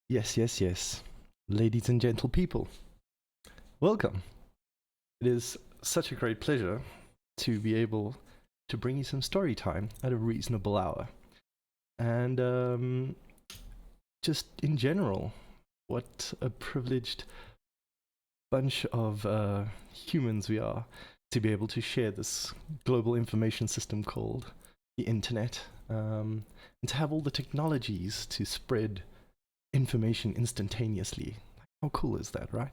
Yes, yes, yes. Ladies and gentle people, welcome. It is such a great pleasure to be able to bring you some story time at a reasonable hour. And just in general, what a privileged bunch of humans we are to be able to share this global information system called the internet, and to have all the technologies to spread information instantaneously. How cool is that, right?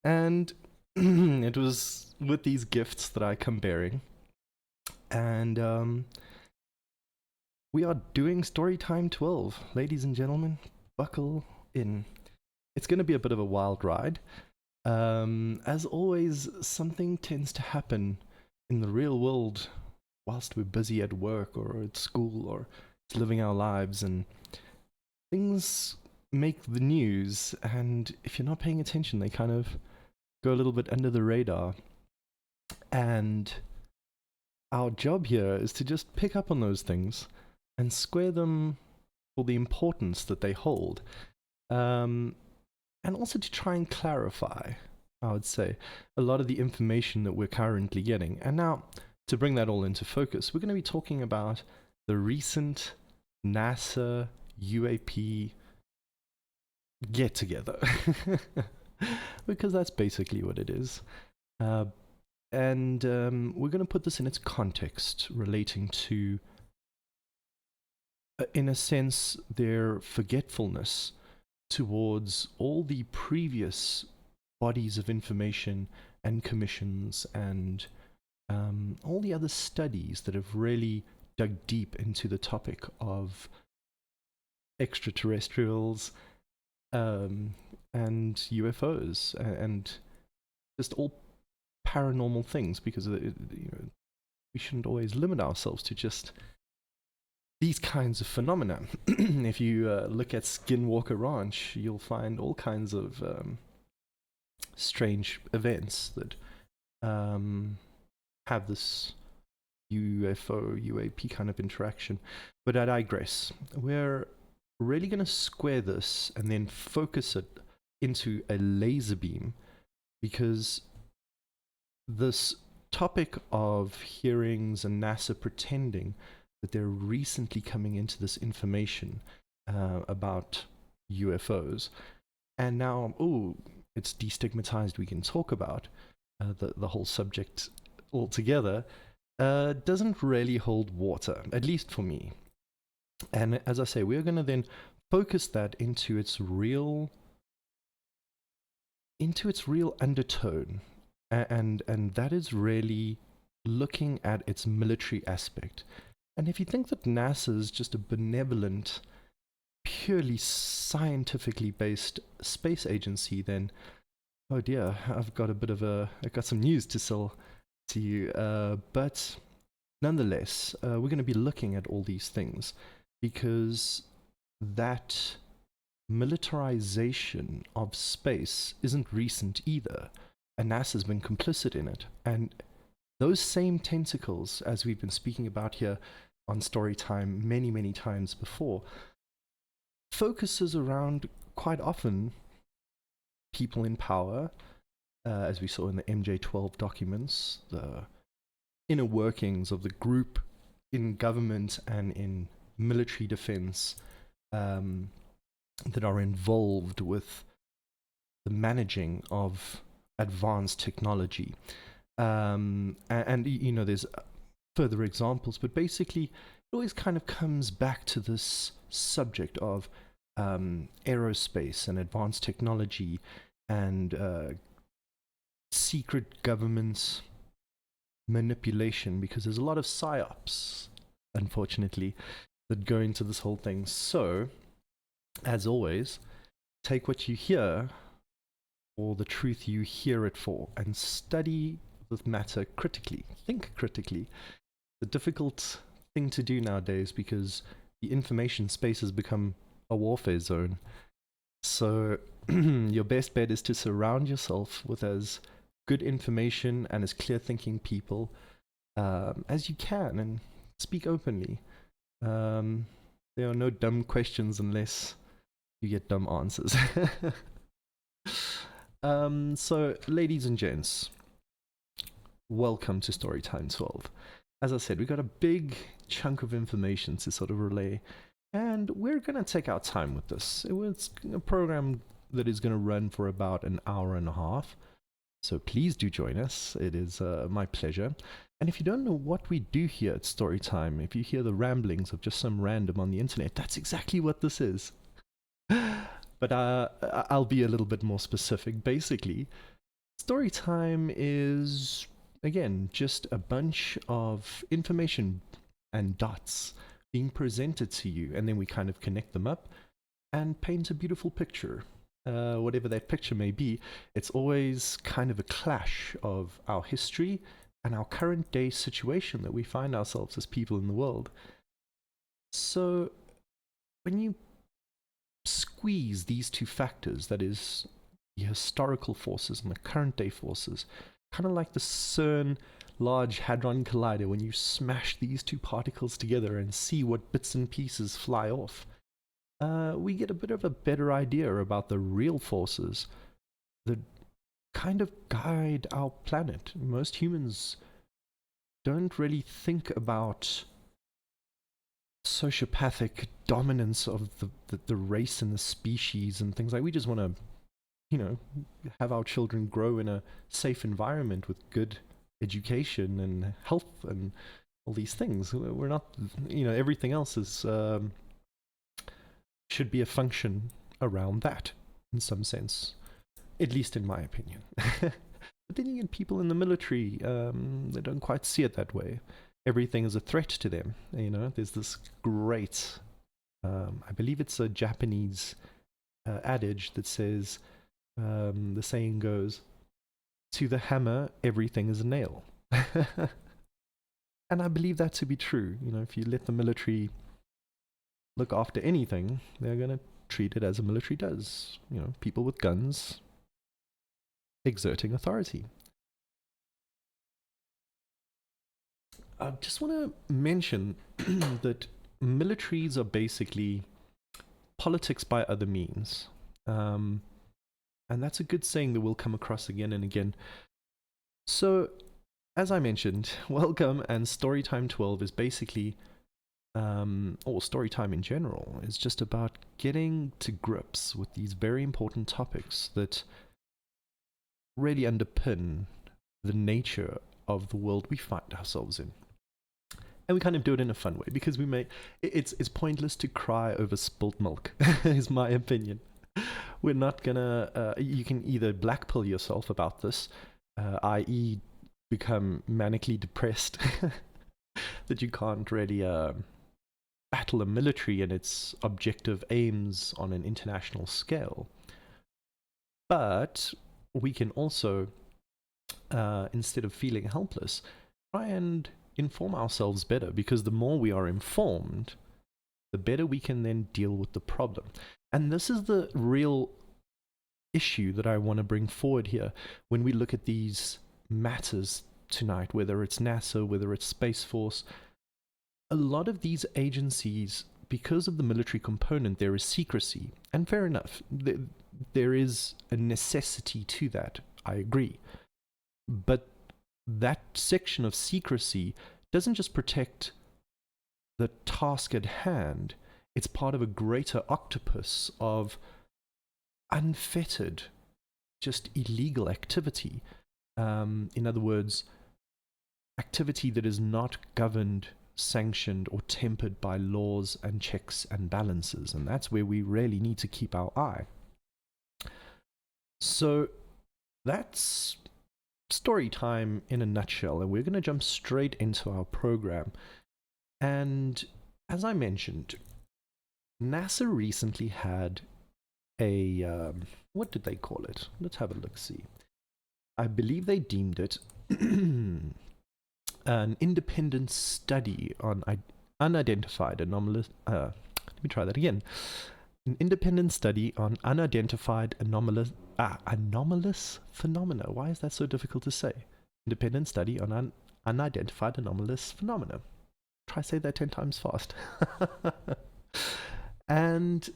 And it was with these gifts that I come bearing, and we are doing Storytime 12. Ladies and gentlemen, buckle in. It's going to be a bit of a wild ride. As always, something tends to happen in the real world whilst we're busy at work or at school or living our lives, and things make the news, and if you're not paying attention, they kind of go a little bit under the radar. And our job here is to just pick up on those things and square them for the importance that they hold. And also to try and clarify, I would say, a lot of the information that we're currently getting. And now, to bring that all into focus, we're going to be talking about the recent NASA UAP get together, because that's basically what it is. And we're going to put this in its context relating to, in a sense, their forgetfulness towards all the previous bodies of information and commissions and all the other studies that have really dug deep into the topic of extraterrestrials, and UFOs, and just all paranormal things, because we shouldn't always limit ourselves to just these kinds of phenomena. If you look at Skinwalker Ranch, you'll find all kinds of strange events that have this UFO, UAP kind of interaction. But I digress. We're really going to square this and then focus it into a laser beam because this topic of hearings and NASA pretending that they're recently coming into this information about UFOs, and now, oh, it's destigmatized, we can talk about the whole subject altogether, doesn't really hold water, at least for me. And as I say, we're going to then focus that into its real undertone, and that is really looking at its military aspect. And if you think that NASA is just a benevolent, purely scientifically based space agency, then oh dear, I've got some news to sell to you. But nonetheless, we're going to be looking at all these things because that militarization of space isn't recent either, and NASA's been complicit in it. And those same tentacles, as we've been speaking about here on Storytime many, many times before, focuses around quite often people in power, as we saw in the MJ12 documents, the inner workings of the group in government and in military defense that are involved with the managing of advanced technology. And you know, there's further examples, but basically it always kind of comes back to this subject of aerospace and advanced technology and secret government manipulation, because there's a lot of psyops, unfortunately, that go into this whole thing. So, as always, take what you hear or the truth you hear it for and study the matter critically. Think critically. The difficult thing to do nowadays because the information space has become a warfare zone. So your best bet is to surround yourself with as good information and as clear thinking people as you can, and speak openly. There are no dumb questions unless you get dumb answers. So, ladies and gents, welcome to Storytime 12. As I said, we got a big chunk of information to sort of relay, and we're going to take our time with this. It's a program that is going to run for about an hour and a half, so please do join us. It is my pleasure. And if you don't know what we do here at Storytime, if you hear the ramblings of just some random on the internet, that's exactly what this is. But I'll be a little bit more specific. Basically, Storytime is, again, just a bunch of information and dots being presented to you, and then we kind of connect them up and paint a beautiful picture. Whatever that picture may be, it's always kind of a clash of our history and our current day situation that we find ourselves as people in the world. So when you squeeze these two factors, that is the historical forces and the current day forces, kind of like the CERN Large Hadron Collider, when you smash these two particles together and see what bits and pieces fly off, we get a bit of a better idea about the real forces that kind of guide our planet. Most humans don't really think about sociopathic dominance of the race and the species and things like. We just want to, you know, have our children grow in a safe environment with good education and health and all these things. We're not, you know, everything else is should be a function around that in some sense, at least in my opinion. But then you get people in the military, they don't quite see it that way. Everything is a threat to them. You know, there's this great, I believe it's a Japanese adage that says, the saying goes, to the hammer, everything is a nail. And I believe that to be true. You know, if you let the military look after anything, they're going to treat it as a military does. You know, people with guns exerting authority. I just want to mention that militaries are basically politics by other means. And that's a good saying that we'll come across again and again. So, as I mentioned, welcome, and Storytime 12 is basically, or Storytime in general, is just about getting to grips with these very important topics that really underpin the nature of the world we find ourselves in. And we kind of do it in a fun way, because it's pointless to cry over spilt milk, is my opinion. We're not gonna, you can either blackpill yourself about this, i.e. become manically depressed, that you can't really battle a military and its objective aims on an international scale. But we can also, instead of feeling helpless, try and inform ourselves better, because the more we are informed, the better we can then deal with the problem. And this is the real issue that I want to bring forward here when we look at these matters tonight, whether it's NASA, whether it's Space Force. A lot of these agencies, because of the military component, there is secrecy. And fair enough, there is a necessity to that, I agree. But that section of secrecy doesn't just protect the task at hand, it's part of a greater octopus of unfettered, just illegal activity. In other words, activity that is not governed, sanctioned, or tempered by laws and checks and balances. And that's where we really need to keep our eye. So that's story time in a nutshell, and we're going to jump straight into our program. And as I mentioned, NASA recently had a, what did they call it? Let's have a look-see. I believe they deemed it an independent study on unidentified anomalous, let me try that again. An independent study on unidentified anomalous phenomena. Why is that so difficult to say? Independent study on unidentified anomalous phenomena. Try say that 10 times fast. And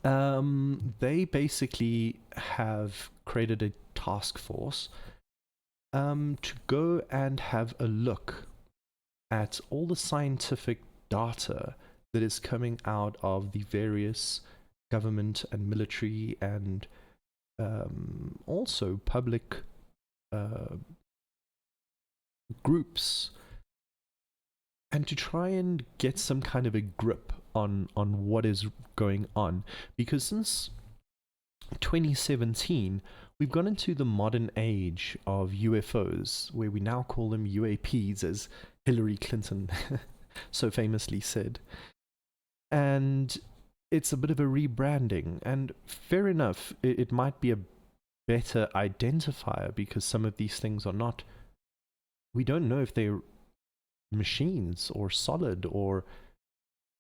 they basically have created a task force to go and have a look at all the scientific data that is coming out of the various government and military and also public groups, and to try and get some kind of a grip on what is going on. Because since 2017, we've gone into the modern age of UFOs, where we now call them UAPs, as Hillary Clinton so famously said. And it's a bit of a rebranding, and fair enough, it might be a better identifier, because some of these things are not, we don't know if they're machines or solid, or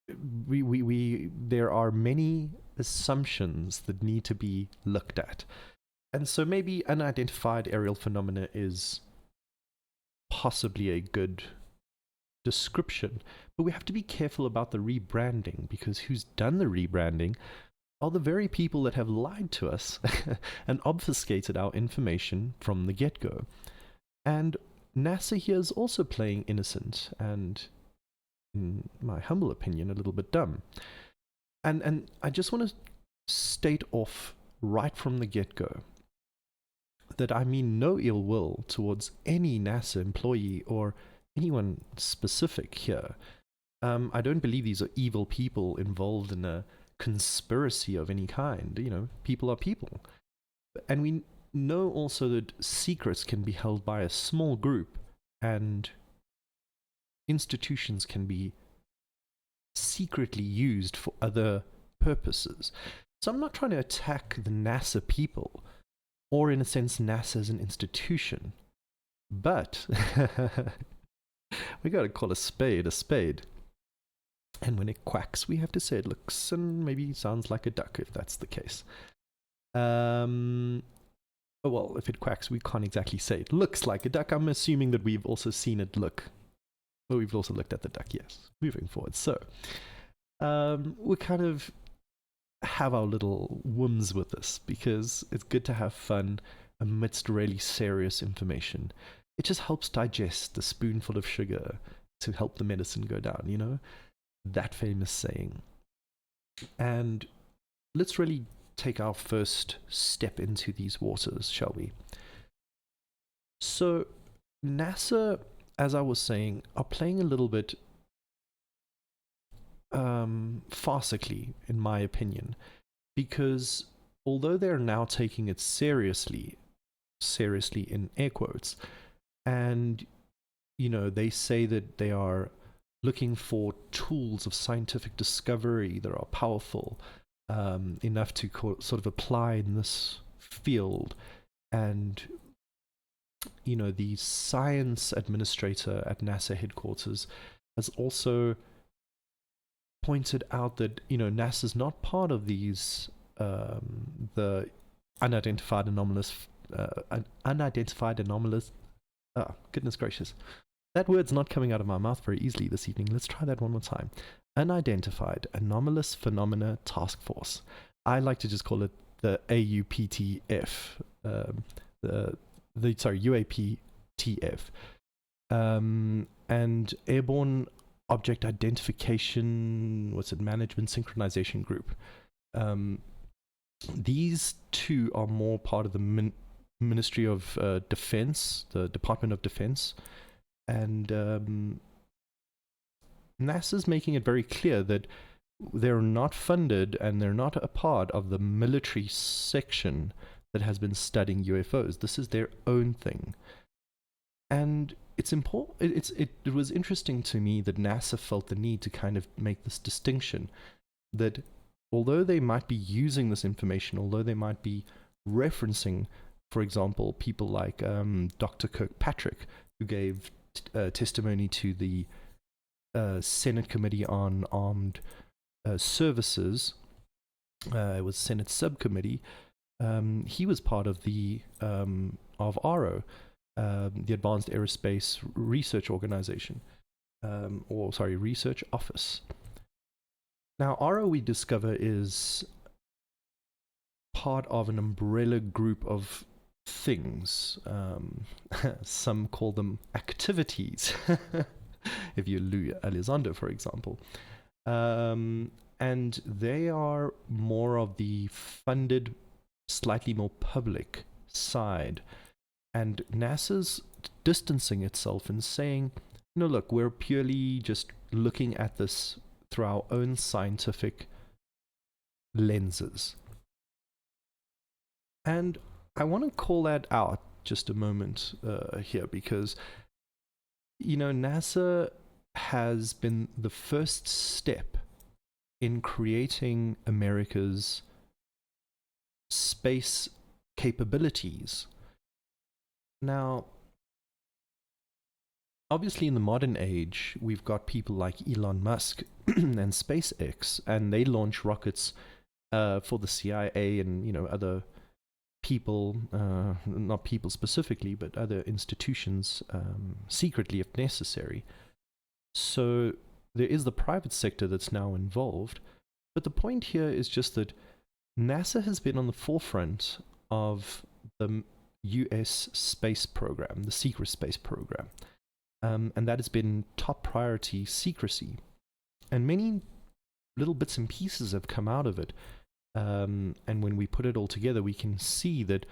there are many assumptions that need to be looked at. And so maybe unidentified aerial phenomena is possibly a good description, but we have to be careful about the rebranding, because who's done the rebranding are the very people that have lied to us and obfuscated our information from the get-go. And NASA here is also playing innocent and, in my humble opinion, a little bit dumb. And I just want to state off right from the get-go that I mean no ill will towards any NASA employee or anyone specific here. I don't believe these are evil people involved in a conspiracy of any kind. You know, people are people. And we know also that secrets can be held by a small group, and institutions can be secretly used for other purposes. So I'm not trying to attack the NASA people, or in a sense NASA as an institution, but we got to call a spade a spade. And when it quacks, we have to say it looks and maybe sounds like a duck, if that's the case. Well, if it quacks, we can't exactly say it looks like a duck. I'm assuming that we've also seen it look. Well, we've also looked at the duck, yes. Moving forward. So, we're kind of have our little whims with this because it's good to have fun amidst really serious information. It just helps digest the spoonful of sugar to help the medicine go down, you know? That famous saying. And let's really take our first step into these waters, shall we? So, NASA, as I was saying, are playing a little bit farcically, in my opinion, because although they're now taking it seriously in air quotes, and you know, they say that they are looking for tools of scientific discovery that are powerful enough to sort of apply in this field. And you know, the science administrator at NASA headquarters has also pointed out that, you know, NASA's not part of these the unidentified anomalous goodness gracious, that word's not coming out of my mouth very easily this evening. Let's try that one more time. Unidentified Anomalous Phenomena Task Force. I like to just call it the AUPTF, UAPTF, and Airborne Object Identification, Management Synchronization Group. These two are more part of the Ministry of Defense, the Department of Defense, and NASA's making it very clear that they're not funded and they're not a part of the military section that has been studying UFOs. This is their own thing. And it's important. It was interesting to me that NASA felt the need to kind of make this distinction that although they might be using this information, although they might be referencing, for example, people like Dr. Kirkpatrick, who gave testimony to the Senate Committee on Armed Services, it was Senate Subcommittee. He was part of the of ARO, the Advanced Aerospace Research Organization, Research Office. Now, ARO, we discover, is part of an umbrella group of things. Some call them activities, if you Lou Elizondo, for example. And they are more of the funded, slightly more public side. And NASA's distancing itself and saying, no, look, we're purely just looking at this through our own scientific lenses. And I want to call that out just a moment here because, you know, NASA has been the first step in creating America's space capabilities. Now, obviously in the modern age, we've got people like Elon Musk and SpaceX, and they launch rockets for the CIA and, you know, other people, not people specifically, but other institutions secretly if necessary. So there is the private sector that's now involved. But the point here is just that NASA has been on the forefront of the US space program, the secret space program. And that has been top priority secrecy. And many little bits and pieces have come out of it. And when we put it all together, we can see that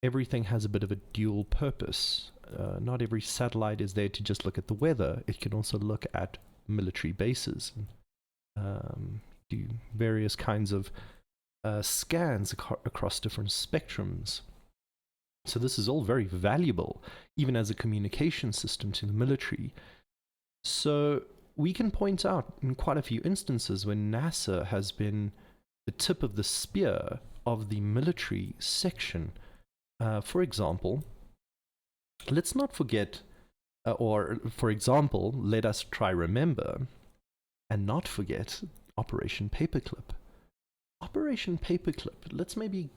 everything has a bit of a dual purpose. Not every satellite is there to just look at the weather. It can also look at military bases and do various kinds of scans across different spectrums. So this is all very valuable, even as a communication system to the military. So we can point out in quite a few instances when NASA has been the tip of the spear of the military section. For example, let's not forget, let us try remember and not forget Operation Paperclip. Operation Paperclip, let's maybe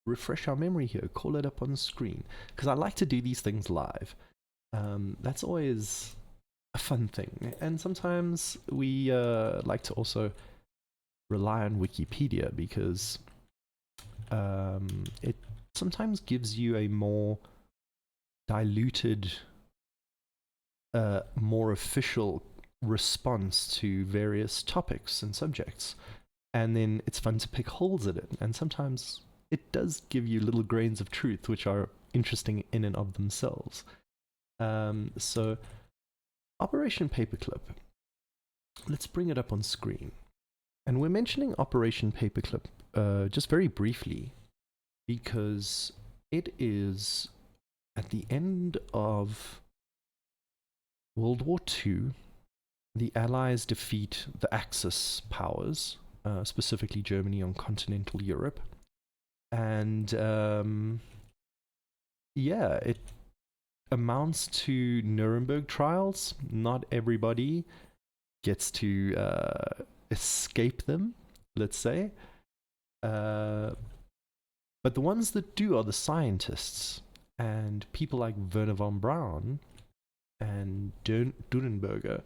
refresh our memory here, call it up on the screen, because I like to do these things live. That's always a fun thing. And sometimes we like to also rely on Wikipedia because it sometimes gives you a more diluted, more official response to various topics and subjects. And then it's fun to pick holes in it. And sometimes it does give you little grains of truth, which are interesting in and of themselves. So Operation Paperclip, let's bring it up on screen. And we're mentioning Operation Paperclip just very briefly because it is at the end of World War II. The Allies defeat the Axis powers, specifically Germany on continental Europe. And yeah, it amounts to Nuremberg trials. Not everybody gets to escape them, let's say. But the ones that do are the scientists. And people like Werner von Braun and Dunenberger,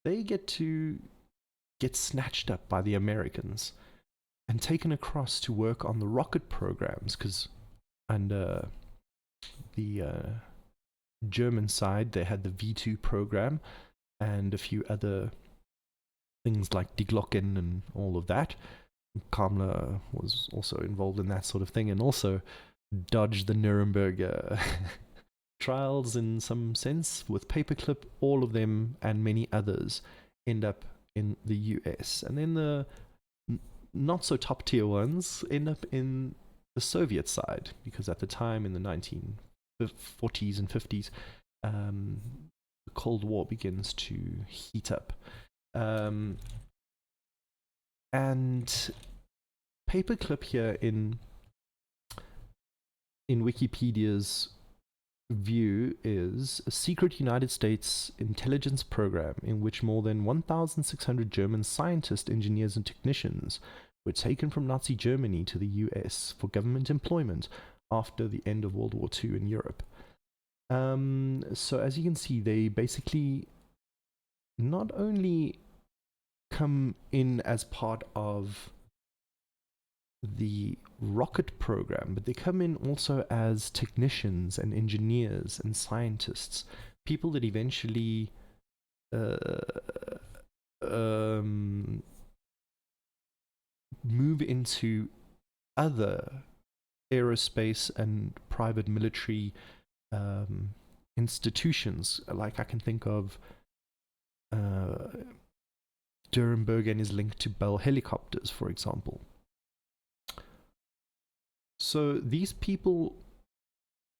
they get to get snatched up by the Americans and taken across to work on the rocket programs, because under the German side they had the V2 program and a few other things like Die Glocken and all of that. Kammler was also involved in that sort of thing and also dodged the Nuremberg trials in some sense with Paperclip. All of them and many others end up in the US, and then the not so top tier ones end up in the Soviet side, because at the time in the 1940s and 50s the Cold War begins to heat up, and Paperclip here in Wikipedia's view is a secret United States intelligence program in which more than 1,600 German scientists, engineers, and technicians were taken from Nazi Germany to the US for government employment after the end of World War II in Europe. So as you can see, they basically not only come in as part of the rocket program, but they come in also as technicians and engineers and scientists, people that eventually move into other aerospace and private military institutions. Like I can think of Durenbergen is linked to Bell Helicopters, for example. So these people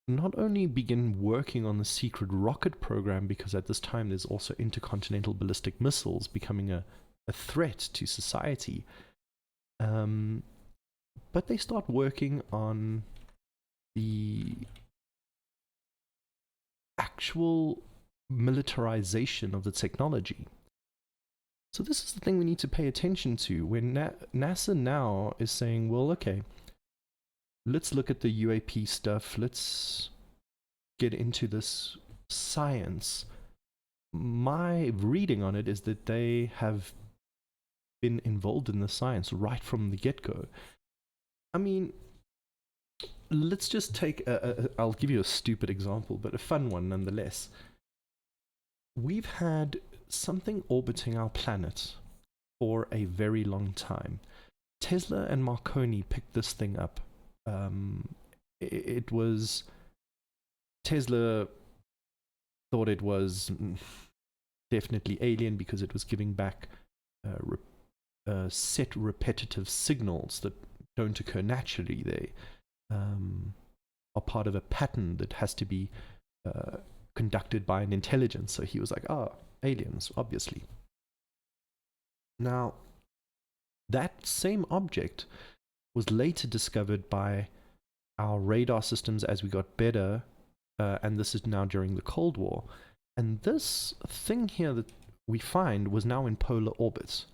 not only begin working on the secret rocket program, because at this time there's also intercontinental ballistic missiles becoming a threat to society, but they start working on the actual militarization of the technology. So this is the thing we need to pay attention to when NASA now is saying, well, okay, let's look at the UAP stuff, let's get into this science. My reading on it is that they have been involved in the science right from the get-go. I mean, let's just take I'll give you a stupid example, but a fun one nonetheless. We've had something orbiting our planet for a very long time. Tesla and Marconi picked this thing up. It was Tesla thought it was definitely alien because it was giving back set repetitive signals that don't occur naturally. They are part of a pattern that has to be conducted by an intelligence. So he was like, aliens, obviously. Now, that same object was later discovered by our radar systems as we got better, and this is now during the Cold War. And this thing here that we find was now in polar orbits.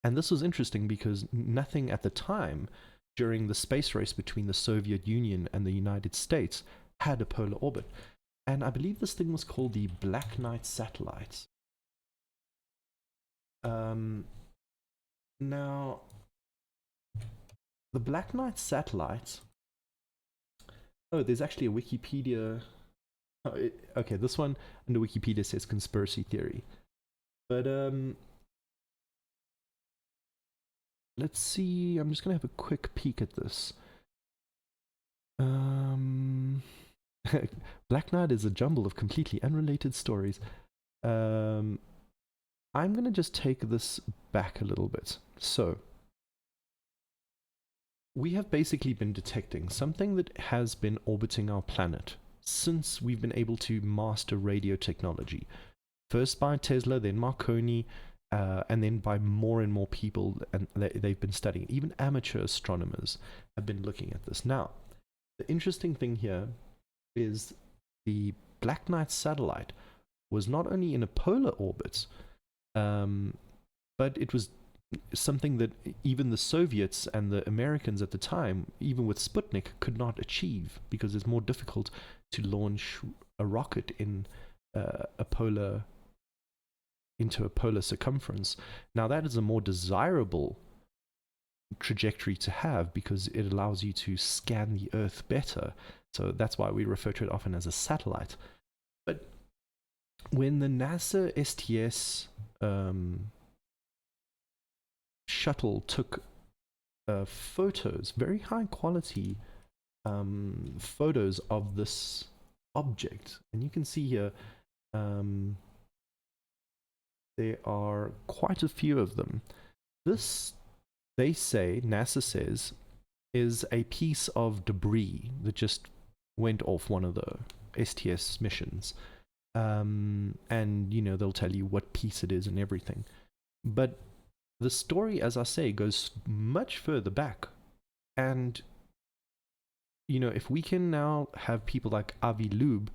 And this was interesting because nothing at the time during the space race between the Soviet Union and the United States had a polar orbit. And I believe this thing was called the Black Knight satellite. Now, the Black Knight satellite. Oh, there's actually a Wikipedia. Oh, okay, this one under Wikipedia says conspiracy theory. But let's see. I'm just gonna have a quick peek at this. Black Knight is a jumble of completely unrelated stories. I'm gonna just take this back a little bit. So we have basically been detecting something that has been orbiting our planet since we've been able to master radio technology. First by Tesla, then Marconi, and then by more and more people, and they've been studying. Even amateur astronomers have been looking at this. Now, the interesting thing here is the Black Knight satellite was not only in a polar orbit, but it was something that even the Soviets and the Americans at the time, even with Sputnik, could not achieve because it's more difficult to launch a rocket in into a polar circumference. Now that is a more desirable trajectory to have because it allows you to scan the Earth better. So that's why we refer to it often as a satellite. But when the NASA STS shuttle took photos, very high quality photos of this object, and you can see here there are quite a few of them. This, they say, NASA says, is a piece of debris that just went off one of the STS missions. And, you know, they'll tell you what piece it is and everything. But the story, as I say, goes much further back. And, you know, if we can now have people like Avi Loeb,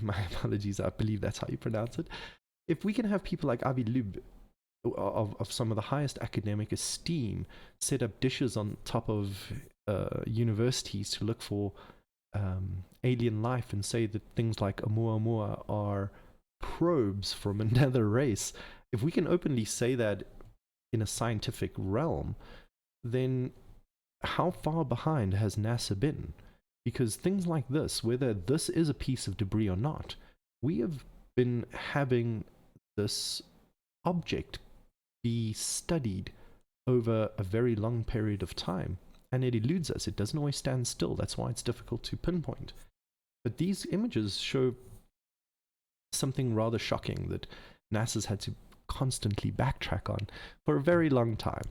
my apologies, I believe that's how you pronounce it. If we can have people like Avi Loeb of some of the highest academic esteem set up dishes on top of universities to look for alien life and say that things like Oumuamua are probes from another race, if we can openly say that in a scientific realm, then how far behind has NASA been? Because things like this, whether this is a piece of debris or not, we have been having this object be studied over a very long period of time, and it eludes us. It doesn't always stand still. That's why it's difficult to pinpoint. But these images show something rather shocking that NASA's had to constantly backtrack on for a very long time.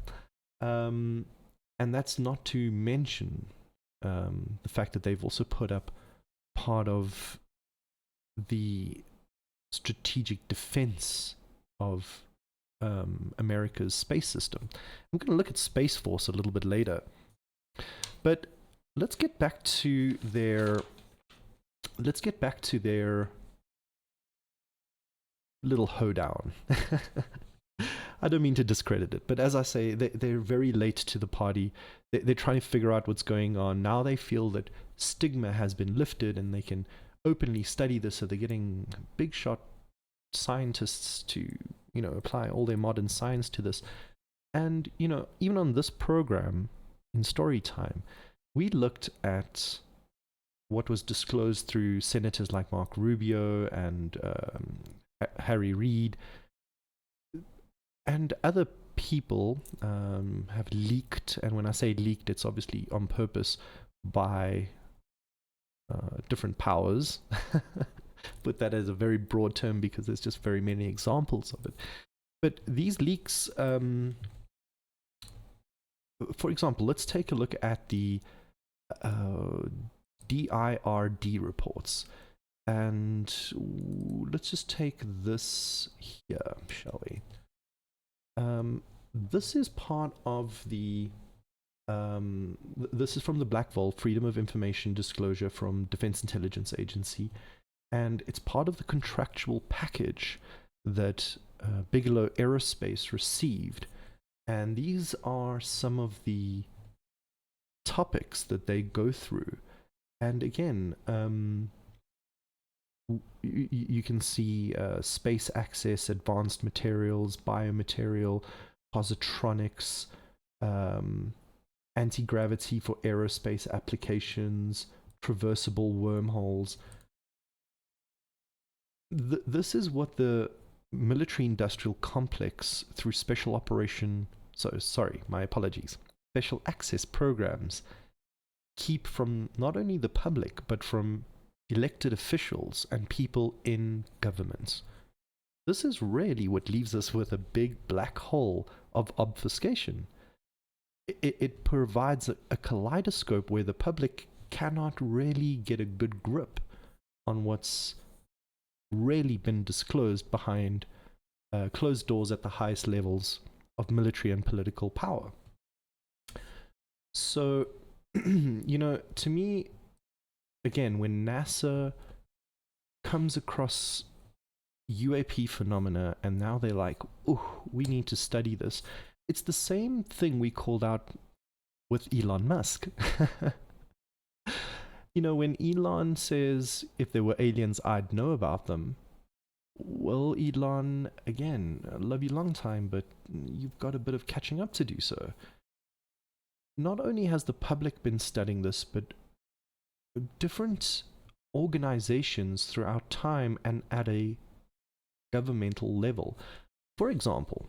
And that's not to mention the fact that they've also put up part of the strategic defense of America's space system. I'm going to look at Space Force a little bit later. But let's get back to their little hoedown. I don't mean to discredit it, but as I say, they're very late to the party. They're trying to figure out what's going on. Now they feel that stigma has been lifted and they can openly study this, so they're getting big shot scientists to, you know, apply all their modern science to this. And, you know, even on this program in StoryTime, we looked at what was disclosed through senators like Mark Rubio and Harry Reid, and other people have leaked, and when I say leaked, it's obviously on purpose by different powers. Put that as a very broad term because there's just very many examples of it. But these leaks, for example, let's take a look at the DIRD reports. And let's just take this here, shall we? This is part of the this is from the Black Vault Freedom of Information Disclosure from Defense Intelligence Agency, and it's part of the contractual package that Bigelow Aerospace received. And these are some of the topics that they go through. And again, you can see space access, advanced materials, biomaterial, positronics, um, anti-gravity for aerospace applications, traversable wormholes. This is what the military-industrial complex, through special operation, my apologies, special access programs, keep from not only the public, but from elected officials and people in government. This is really what leaves us with a big black hole of obfuscation. It provides a kaleidoscope where the public cannot really get a good grip on what's really been disclosed behind closed doors at the highest levels of military and political power. So, to me, again, when NASA comes across UAP phenomena and now they're like, oh, we need to study this, it's the same thing we called out with Elon Musk. When Elon says, if there were aliens, I'd know about them. Well, Elon, again, I love you long time, but you've got a bit of catching up to do so. Not only has the public been studying this, but different organizations throughout time and at a governmental level. For example,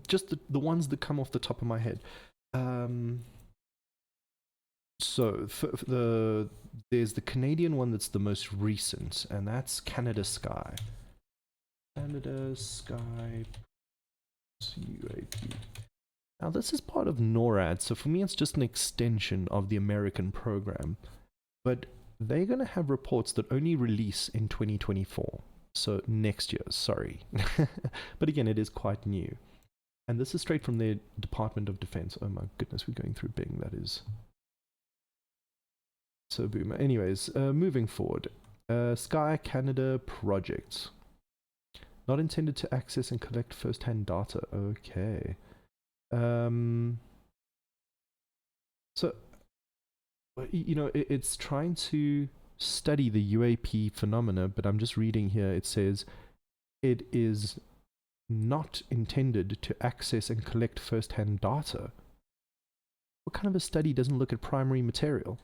just the ones that come off the top of my head. So there's the Canadian one that's the most recent, and that's Canada Sky. Canada Sky UAP. Now this is part of NORAD, so for me it's just an extension of the American program. But they're going to have reports that only release in 2024. So next year, sorry. But again, it is quite new. And this is straight from their Department of Defense. Oh my goodness, we're going through Bing, that is so boomer. Anyways, moving forward. Sky Canada project. Not intended to access and collect first-hand data. Okay. So, it's trying to study the UAP phenomena, but I'm just reading here. It says it is not intended to access and collect first-hand data. What kind of a study doesn't look at primary material?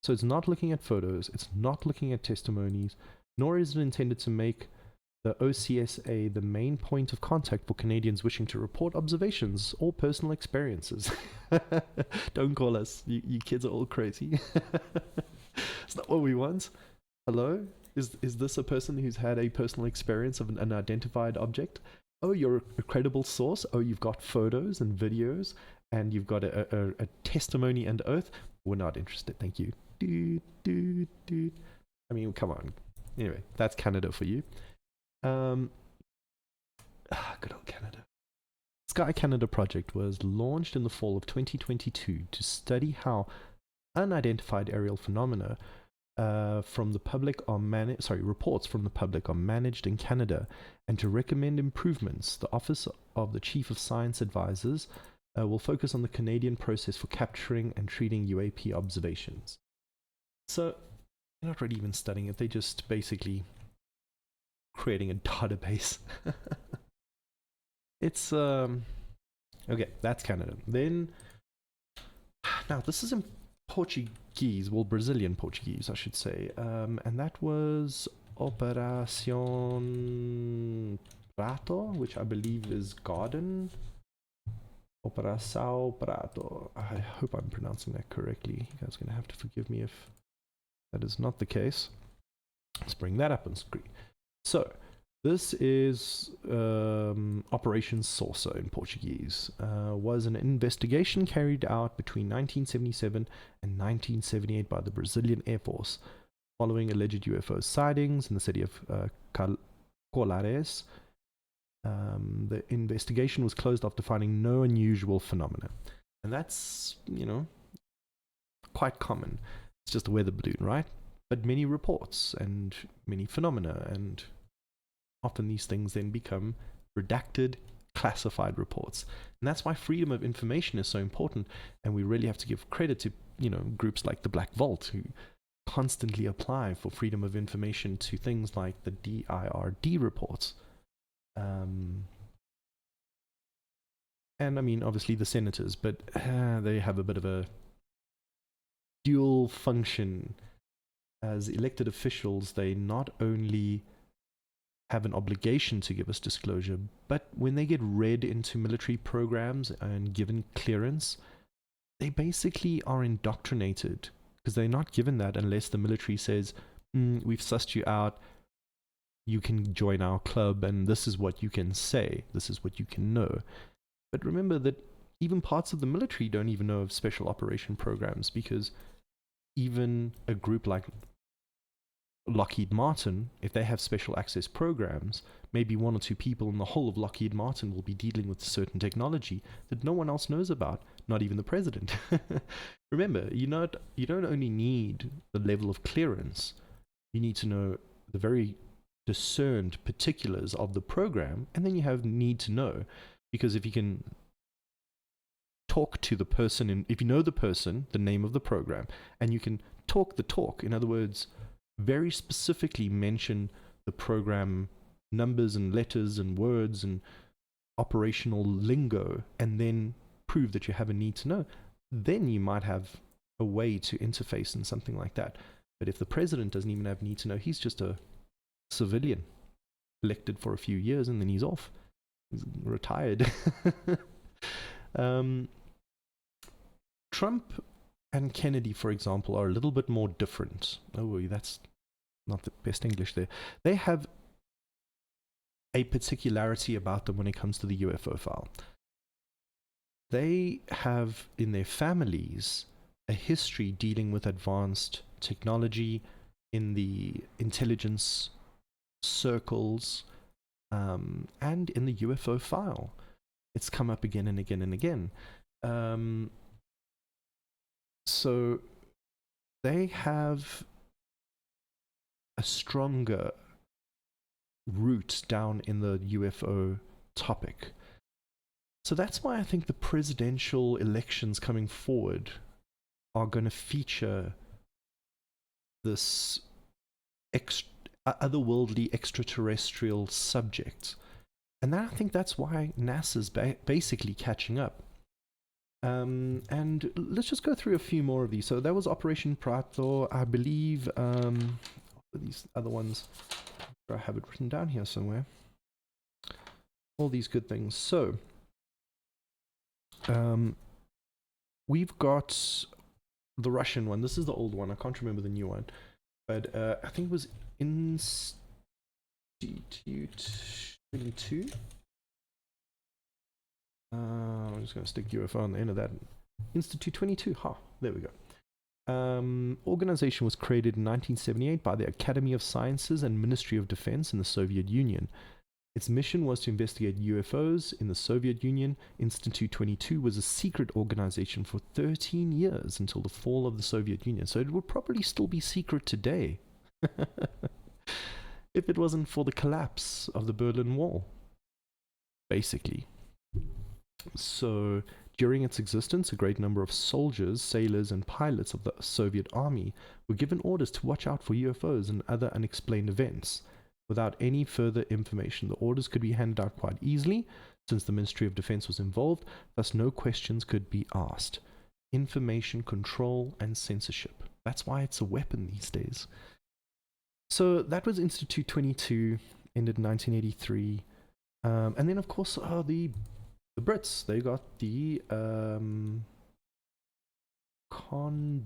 So it's not looking at photos, it's not looking at testimonies, nor is it intended to make the OCSA the main point of contact for Canadians wishing to report observations or personal experiences. Don't call us. You kids are all crazy. It's not what we want. Hello? Is this a person who's had a personal experience of an unidentified object? Oh, you're a credible source? Oh, you've got photos and videos, and you've got a testimony and oath? We're not interested, thank you. I mean, come on. Anyway, that's Canada for you. Good old Canada. Sky Canada project was launched in the fall of 2022 to study how unidentified aerial phenomena from the public are reports from the public are managed in Canada, and to recommend improvements. The Office of the Chief of Science Advisors will focus on the Canadian process for capturing and treating UAP observations. So they're not really even studying it, they're just basically creating a database. It's okay, that's Canada. Then now this is in Portuguese, well, Brazilian Portuguese I should say, and that was Operação Prato, which I believe is garden. Operação Prato. I hope I'm pronouncing that correctly. You guys are going to have to forgive me if that is not the case. Let's bring that up on screen. So, this is Operation Saucer in Portuguese. Was an investigation carried out between 1977 and 1978 by the Brazilian Air Force following alleged UFO sightings in the city of Colares. The investigation was closed after finding no unusual phenomena. And that's, quite common. It's just a weather balloon, right? But many reports and many phenomena, and often these things then become redacted, classified reports. And that's why freedom of information is so important, and we really have to give credit to, groups like the Black Vault, who constantly apply for freedom of information to things like the DIRD reports. and I mean, obviously the senators, but they have a bit of a dual function. As elected officials, they not only have an obligation to give us disclosure, but when they get read into military programs and given clearance, they basically are indoctrinated, because they're not given that unless the military says, we've sussed you out, you can join our club, and this is what you can say, this is what you can know. But remember that even parts of the military don't even know of special operation programs, because even a group like Lockheed Martin, if they have special access programs, maybe one or two people in the whole of Lockheed Martin will be dealing with certain technology that no one else knows about, not even the president. Remember, you don't only need the level of clearance, you need to know the very discerned particulars of the program, and then you need to know, because if you can talk to the person, and if you know the person, the name of the program, and you can talk the talk, in other words, very specifically mention the program numbers and letters and words and operational lingo, and then prove that you have a need to know, then you might have a way to interface in something like that. But if the president doesn't even have need to know, he's just a civilian elected for a few years and then he's off. He's retired. Trump and Kennedy, for example, are a little bit more different. Oh, that's not the best English there. They have a particularity about them when it comes to the UFO file. They have in their families a history dealing with advanced technology in the intelligence circles, and in the UFO file. It's come up again and again and again. So they have a stronger root down in the UFO topic. So that's why I think the presidential elections coming forward are going to feature this otherworldly extraterrestrial subject. And I think that's why NASA's basically catching up. And let's just go through a few more of these. So that was Operation Prato, I believe. These other ones, I have it written down here somewhere. All these good things. So we've got the Russian one. This is the old one. I can't remember the new one, but I think it was Institute 22. I'm just going to stick UFO on the end of that. Institute 22. There we go. Organization was created in 1978 by the Academy of Sciences and Ministry of Defense in the Soviet Union. Its mission was to investigate UFOs in the Soviet Union. Institute 22 was a secret organization for 13 years until the fall of the Soviet Union. So it would probably still be secret today if it wasn't for the collapse of the Berlin Wall, basically. So during its existence, a great number of soldiers, sailors, and pilots of the Soviet army were given orders to watch out for UFOs and other unexplained events. Without any further information, the orders could be handed out quite easily, since the Ministry of Defense was involved, thus no questions could be asked. Information control and censorship. That's why it's a weapon these days. So that was Institute 22, ended in 1983. And then, of course, the Brits, they got the Condigan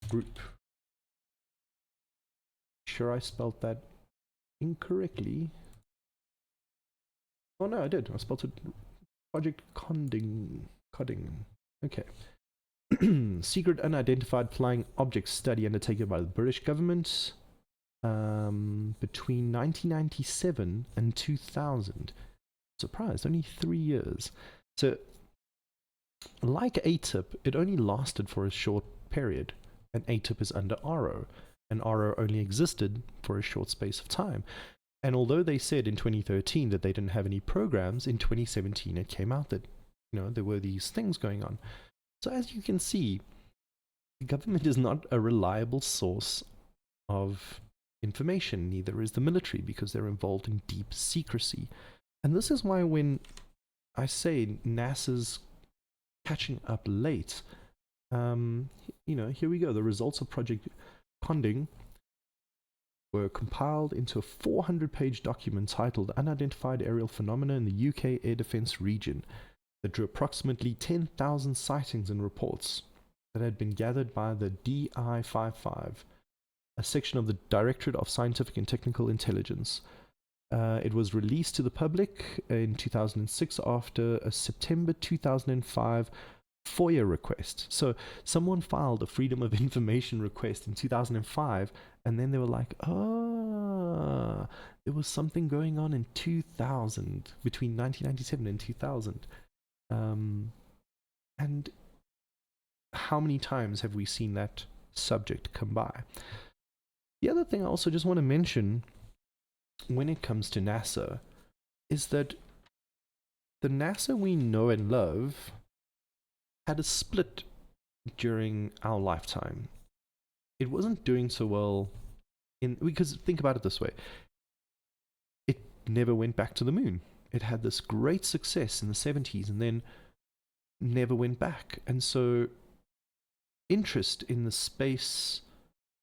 group. Sure I spelled that incorrectly. Oh no, I did. I spelled it Project Codding. Okay. Secret unidentified flying object study undertaken by the British government between 1997 and 2000. Surprised, only 3 years. So, like ATIP, it only lasted for a short period, and ATIP is under RO, and RO only existed for a short space of time. And although they said in 2013 that they didn't have any programs, in 2017 it came out that, there were these things going on. So as you can see, the government is not a reliable source of information, neither is the military, because they're involved in deep secrecy. And this is why when I say NASA's catching up late, here we go. The results of Project Conding were compiled into a 400-page document titled Unidentified Aerial Phenomena in the UK Air Defence Region that drew approximately 10,000 sightings and reports that had been gathered by the DI-55, a section of the Directorate of Scientific and Technical Intelligence. It was released to the public in 2006 after a September 2005 FOIA request. So someone filed a Freedom of Information request in 2005, and then they were like, there was something going on in 2000, between 1997 and 2000. And how many times have we seen that subject come by? The other thing I also just want to mention when it comes to NASA is that the NASA we know and love had a split during our lifetime. It wasn't doing so well because think about it this way. It never went back to the moon. It had this great success in the 70s and then never went back. And so interest in the space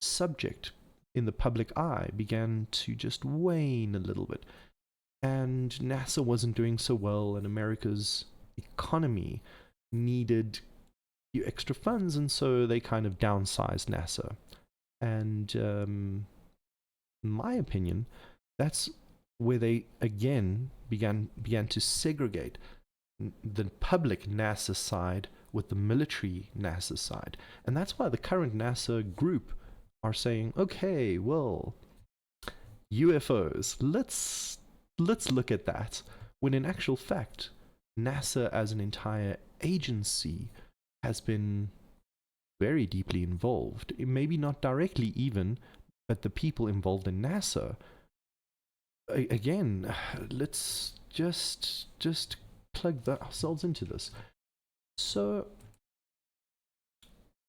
subject in the public eye began to just wane a little bit. And NASA wasn't doing so well, and America's economy needed a few extra funds, and so they kind of downsized NASA. And in my opinion, that's where they again began to segregate the public NASA side with the military NASA side. And that's why the current NASA group are saying, okay, well, UFOs, let's look at that, when in actual fact NASA as an entire agency has been very deeply involved. Maybe not directly even, but the people involved in NASA, again, let's just plug ourselves into this. So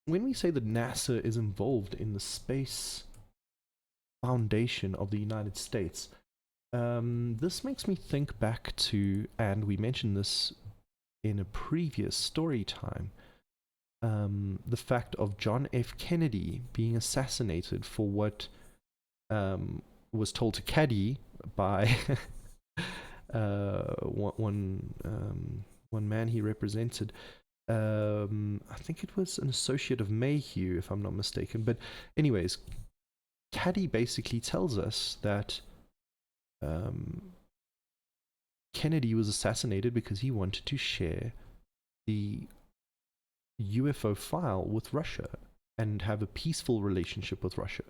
when we say that NASA is involved in the space foundation of the United States, this makes me think back to, and we mentioned this in a previous story time, the fact of John F. Kennedy being assassinated for what was told to Caddy by one man he represented. I think it was an associate of Mayhew, if I'm not mistaken. But anyways, Caddy basically tells us that Kennedy was assassinated because he wanted to share the UFO file with Russia and have a peaceful relationship with Russia.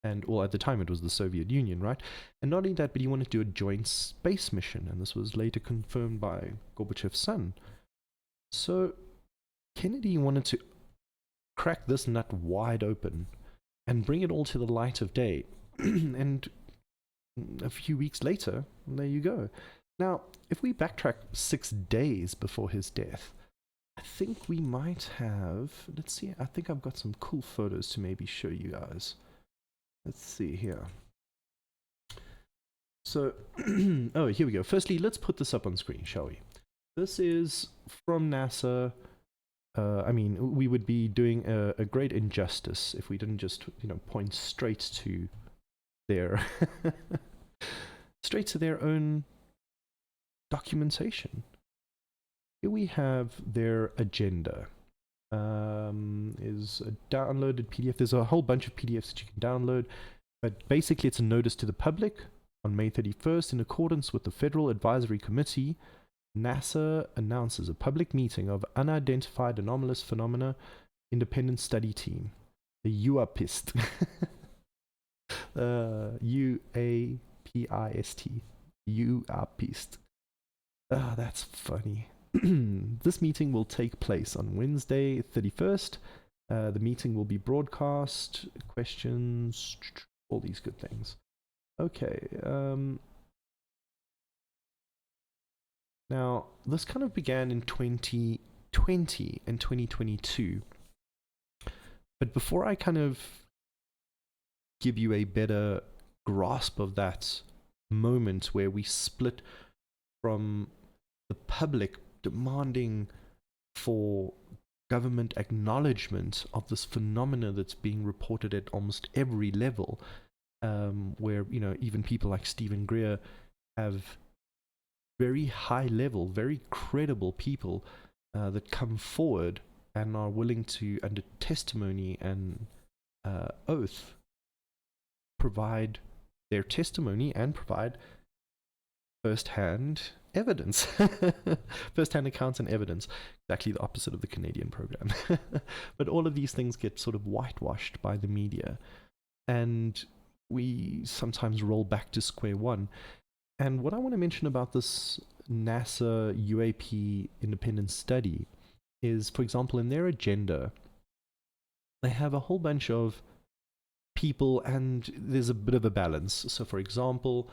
And, well, at the time it was the Soviet Union, right? And not only that, but he wanted to do a joint space mission, and this was later confirmed by Gorbachev's son. So Kennedy wanted to crack this nut wide open and bring it all to the light of day. And a few weeks later, there you go. Now, if we backtrack 6 days before his death, I think we might have, let's see, I think I've got some cool photos to maybe show you guys. Let's see here. So, oh, here we go. Firstly, let's put this up on screen, shall we? This is from NASA. I mean, we would be doing a great injustice if we didn't just, point straight to their own documentation. Here we have their agenda. Is a downloaded PDF. There's a whole bunch of PDFs that you can download, but basically it's a notice to the public. On May 31st, in accordance with the Federal Advisory Committee, NASA announces a public meeting of Unidentified Anomalous Phenomena Independent Study Team, the UAPist. UAPIST. UAPist. Ah, that's funny. This meeting will take place on Wednesday, 31st. The meeting will be broadcast, questions, all these good things. Okay. Now, this kind of began in 2020 and 2022. But before I kind of give you a better grasp of that moment where we split from the public demanding for government acknowledgement of this phenomena that's being reported at almost every level, where, you know, even people like Stephen Greer have very high level, very credible people that come forward and are willing to, under testimony and oath, provide their testimony and provide first-hand evidence, first-hand accounts and evidence. Exactly the opposite of the Canadian program. But all of these things get sort of whitewashed by the media, and we sometimes roll back to square one. And what I want to mention about this NASA UAP independent study is, for example, in their agenda, they have a whole bunch of people, and there's a bit of a balance. So, for example,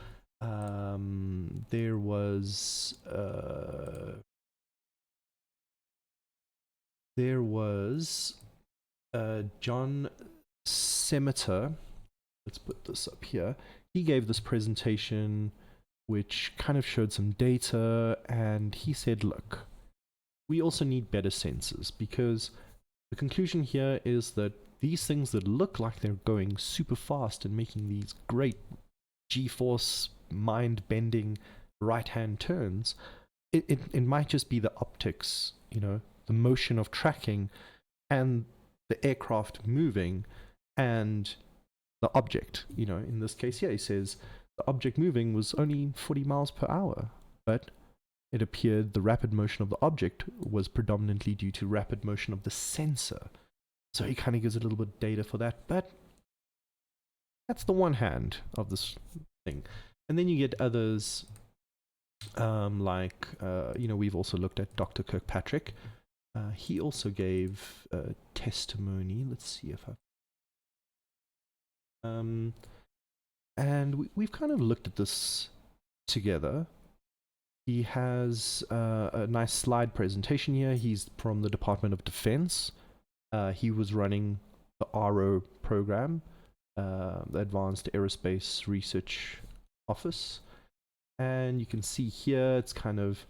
there was John Semeter. Let's put this up here. He gave this presentation which kind of showed some data, and he said, look, we also need better sensors, because the conclusion here is that these things that look like they're going super fast and making these great G-force mind-bending right-hand turns, it might just be the optics, you know, the motion of tracking and the aircraft moving and the object. You know, in this case here, he says the object moving was only 40 miles per hour, but it appeared the rapid motion of the object was predominantly due to rapid motion of the sensor. So he kind of gives a little bit of data for that, but that's the one hand of this thing. And then you get others, like, you know, we've also looked at Dr. Kirkpatrick. He also gave testimony. Let's see if and we've kind of looked at this together. He has a nice slide presentation here. He's from the Department of Defense. He was running the RO program, the Advanced Aerospace Research Office. And you can see here, it's kind of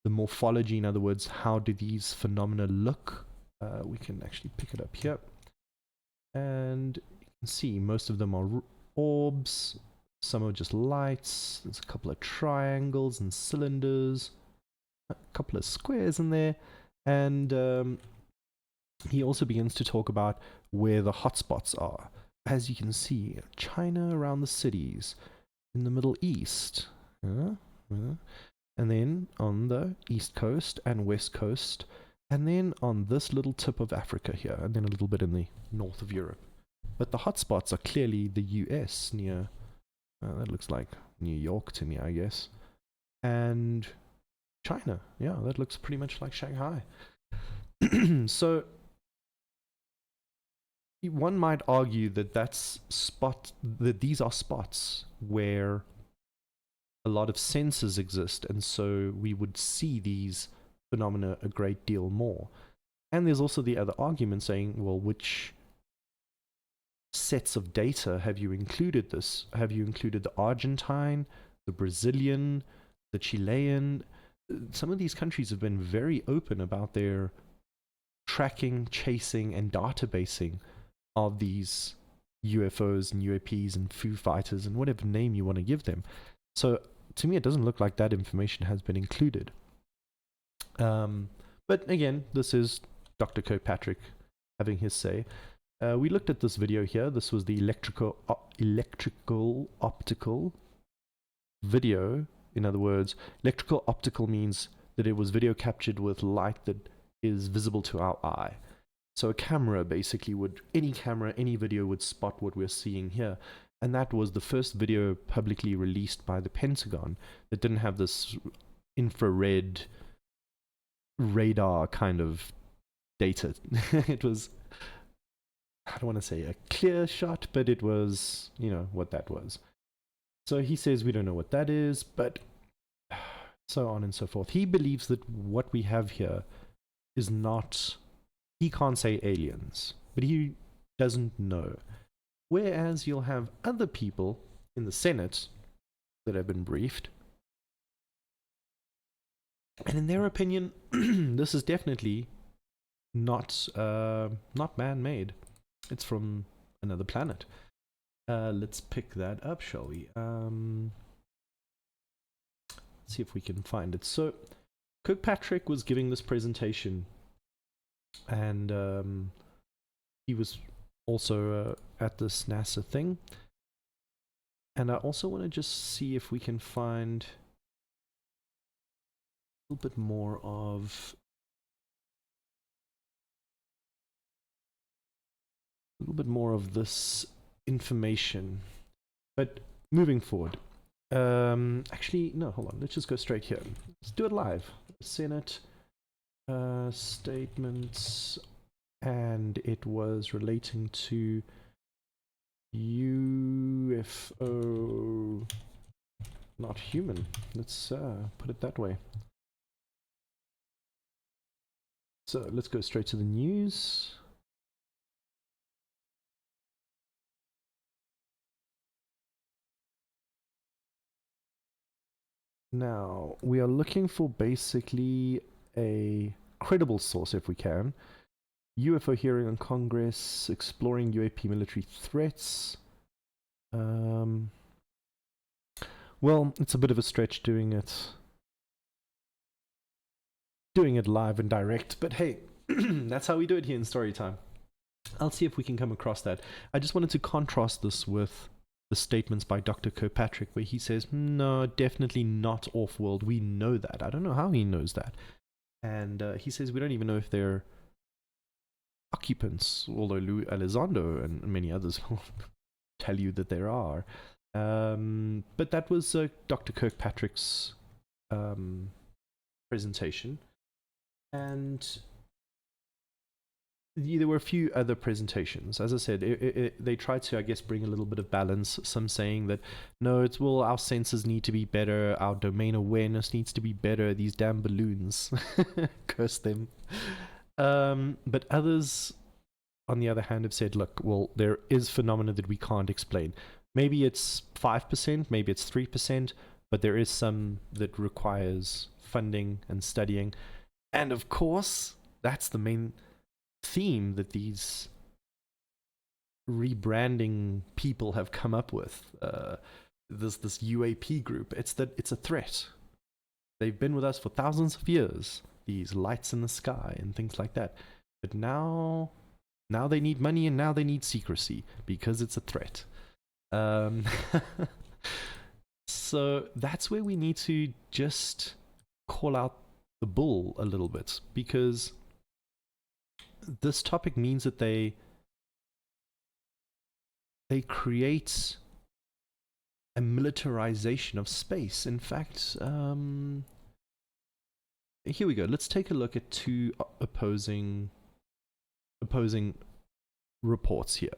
the morphology. In other words, how do these phenomena look? We can actually pick it up here. And you can see most of them are orbs. Some are just lights. There's a couple of triangles and cylinders. A couple of squares in there. And he also begins to talk about where the hotspots are. As you can see, China around the cities, in the Middle East, and then on the East Coast and West Coast, and then on this little tip of Africa here, and then a little bit in the north of Europe. But the hotspots are clearly the US near, that looks like New York to me, I guess, and China. Yeah, that looks pretty much like Shanghai. So one might argue that that these are spots where a lot of sensors exist, and so we would see these phenomena a great deal more. And there's also the other argument saying, well, which sets of data have you included this? Have you included the Argentine, the Brazilian, the Chilean? Some of these countries have been very open about their tracking, chasing, and databasing of these UFOs and UAPs and Foo Fighters and whatever name you want to give them. So to me, it doesn't look like that information has been included. But again, this is Dr. Kirkpatrick having his say. We looked at this video here. This was the electrical optical video. In other words, electrical optical means that it was video captured with light that is visible to our eye. So a camera basically would, any camera, any video would spot what we're seeing here. And that was the first video publicly released by the Pentagon that didn't have this infrared radar kind of data. It was, I don't want to say a clear shot, but it was, you know, what that was. So he says we don't know what that is, but so on and so forth. He believes that what we have here is not, he can't say aliens, but he doesn't know. Whereas you'll have other people in the Senate that have been briefed. And in their opinion, this is definitely not man-made. It's from another planet. Let's pick that up, shall we? See if we can find it. So, Kirkpatrick was giving this presentation, and he was also at this NASA thing. And I also want to just see if we can find a little bit more of this information. But moving forward, actually, no, hold on. Let's just go straight here. Let's do it live. Senate statements, and it was relating to UFO, not human. Let's put it that way. So let's go straight to the news. Now, we are looking for basically a credible source, if we can. UFO hearing on Congress, exploring UAP military threats. Well, it's a bit of a stretch doing it live and direct, but hey, that's how we do it here in Storytime. I'll see if we can come across that. I just wanted to contrast this with the statements by Dr. Kirkpatrick, where he says, no, definitely not off-world. We know that. I don't know how he knows that. And he says we don't even know if they're occupants, although Lou Elizondo and many others will tell you that there are. But that was Dr. Kirkpatrick's presentation. And there were a few other presentations. As I said, they tried to, I guess, bring a little bit of balance. Some saying that, no, it's, well, our sensors need to be better, our domain awareness needs to be better, these damn balloons, curse them. But others, on the other hand, have said, look, well, there is phenomena that we can't explain. Maybe it's 5%, maybe it's 3%, but there is some that requires funding and studying. And of course, that's the main theme that these rebranding people have come up with. This UAP group, it's that it's a threat. They've been with us for thousands of years, these lights in the sky and things like that. But now they need money, and now they need secrecy because it's a threat. So that's where we need to just call out the bull a little bit, because this topic means that they create a militarization of space. In fact, here we go. Let's take a look at two opposing reports here.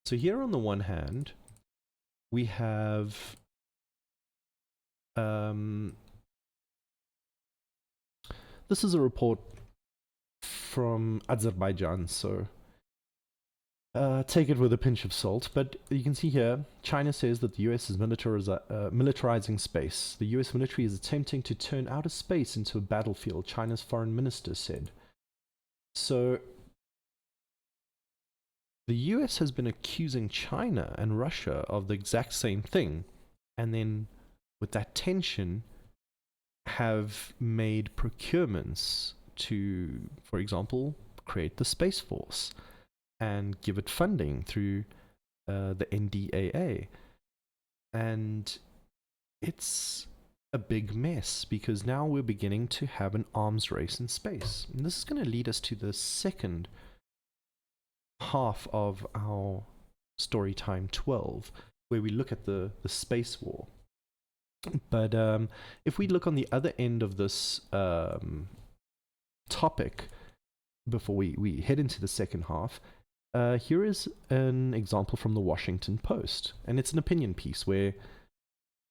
So here on the one hand, we have this is a report from Azerbaijan, so take it with a pinch of salt. But you can see here, China says that the US is militarizing space. The US military is attempting to turn outer space into a battlefield, China's foreign minister said. So the US has been accusing China and Russia of the exact same thing, and then with that tension have made procurements to, for example, create the Space Force and give it funding through the NDAA. And it's a big mess, because now we're beginning to have an arms race in space. And this is going to lead us to the second half of our Storytime 12, where we look at the space war. But if we look on the other end of this topic, before we head into the second half, here is an example from the Washington Post, and it's an opinion piece where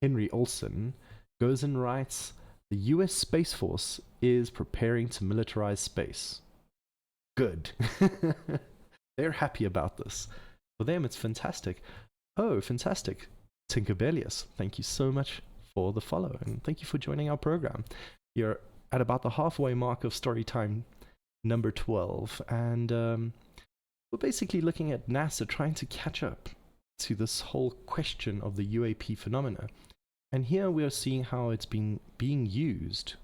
Henry Olsen goes and writes, the US Space Force is preparing to militarize space. Good. They're happy about this. For them, it's fantastic. Oh, fantastic. Tinkerbellius, thank you so much for the follow, and thank you for joining our program. You're at about the halfway mark of Storytime number 12, and we're basically looking at NASA trying to catch up to this whole question of the UAP phenomena. And here we are seeing how it's being used,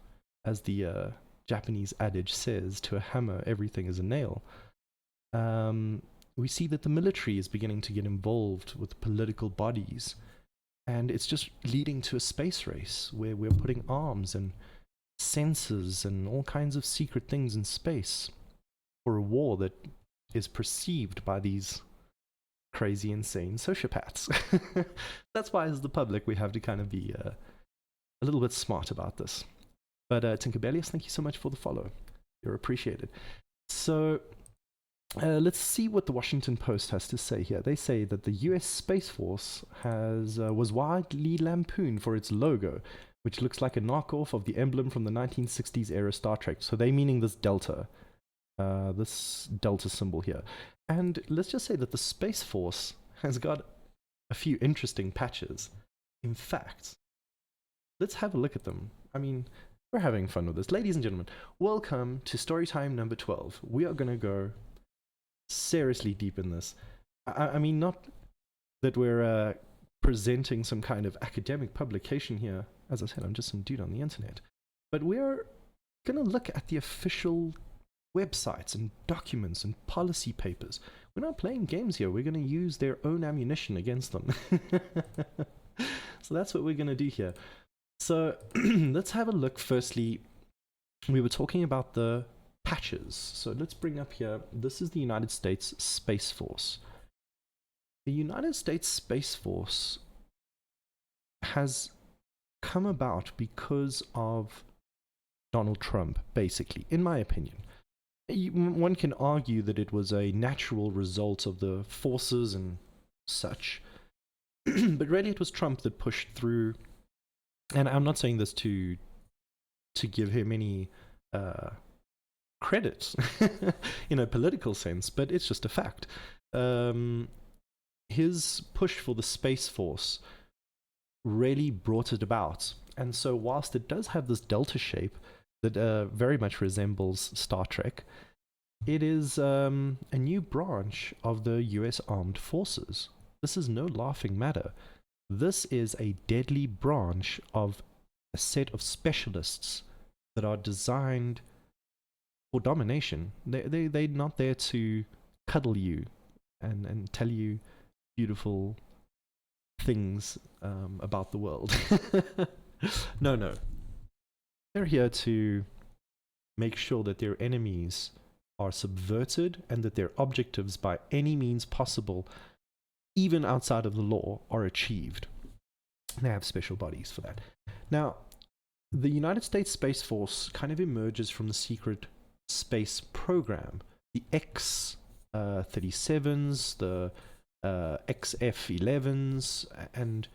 as the Japanese adage says, to a hammer everything is a nail. We see that the military is beginning to get involved with political bodies, and it's just leading to a space race where we're putting arms and sensors and all kinds of secret things in space for a war that is perceived by these crazy, insane sociopaths. That's why, as the public, we have to kind of be a little bit smart about this. But Tinkerbellius, thank you so much for the follow. You're appreciated. So let's see what the Washington Post has to say here. They say that the US Space Force was widely lampooned for its logo, which looks like a knockoff of the emblem from the 1960s era Star Trek. So they meaning this delta symbol here. And let's just say that the Space Force has got a few interesting patches. In fact, let's have a look at them. I mean, we're having fun with this. Ladies and gentlemen, welcome to Storytime number 12. We are going to go seriously deep in this. I mean, not that we're presenting some kind of academic publication here. As I said, I'm just some dude on the internet. But we're going to look at the official websites and documents and policy papers. We're not playing games here. We're going to use their own ammunition against them. So that's what we're going to do here. So let's have a look. Firstly, we were talking about the patches. So let's bring up here. This is the United States Space Force. The United States Space Force has come about because of Donald Trump, basically, in my opinion. One can argue that it was a natural result of the forces and such, but really it was Trump that pushed through. And I'm not saying this to give him any credit in a political sense, but it's just a fact. His push for the Space Force really brought it about. And so whilst it does have this delta shape that very much resembles Star Trek, it is a new branch of the US Armed Forces. This is no laughing matter. This is a deadly branch of a set of specialists that are designed for domination. They're not there to cuddle you and tell you beautiful things about the world. No. They're here to make sure that their enemies are subverted and that their objectives by any means possible, even outside of the law, are achieved. They have special bodies for that. Now, the United States Space Force kind of emerges from the secret space program. The X-37s, the XF-11s, and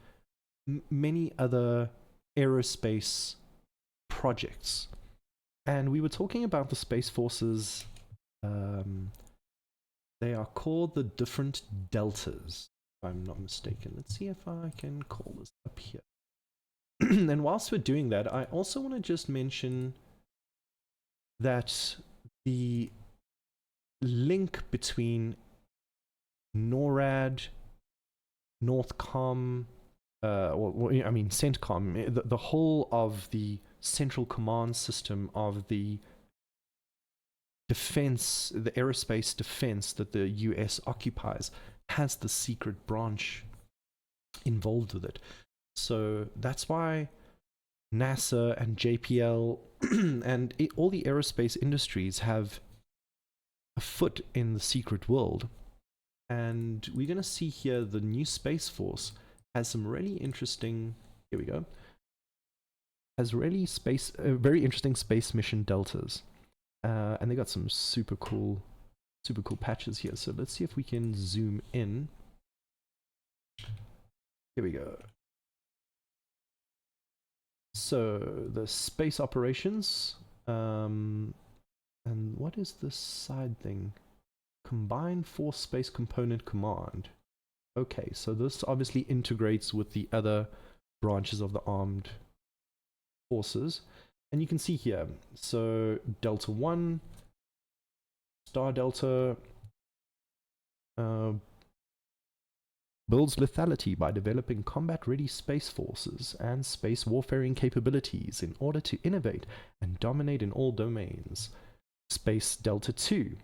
many other aerospace projects. And we were talking about the Space Forces. They are called the different deltas, if I'm not mistaken. Let's see if I can call this up here. And whilst we're doing that, I also want to just mention that the link between NORAD, Northcom, CENTCOM, the whole of the central command system of the defense, the aerospace defense that the US occupies, has the secret branch involved with it. So that's why NASA and JPL and all the aerospace industries have a foot in the secret world. And we're going to see here the new Space Force has some really interesting, here we go, has really very interesting space mission deltas. And they got some super cool patches here. So let's see if we can zoom in. Here we go. So the space operations, and what is this side thing? Combined Force Space Component Command. Okay, so this obviously integrates with the other branches of the armed forces. And you can see here, so Delta 1, Star Delta builds lethality by developing combat-ready space forces and space warfaring capabilities in order to innovate and dominate in all domains. Space Delta 2.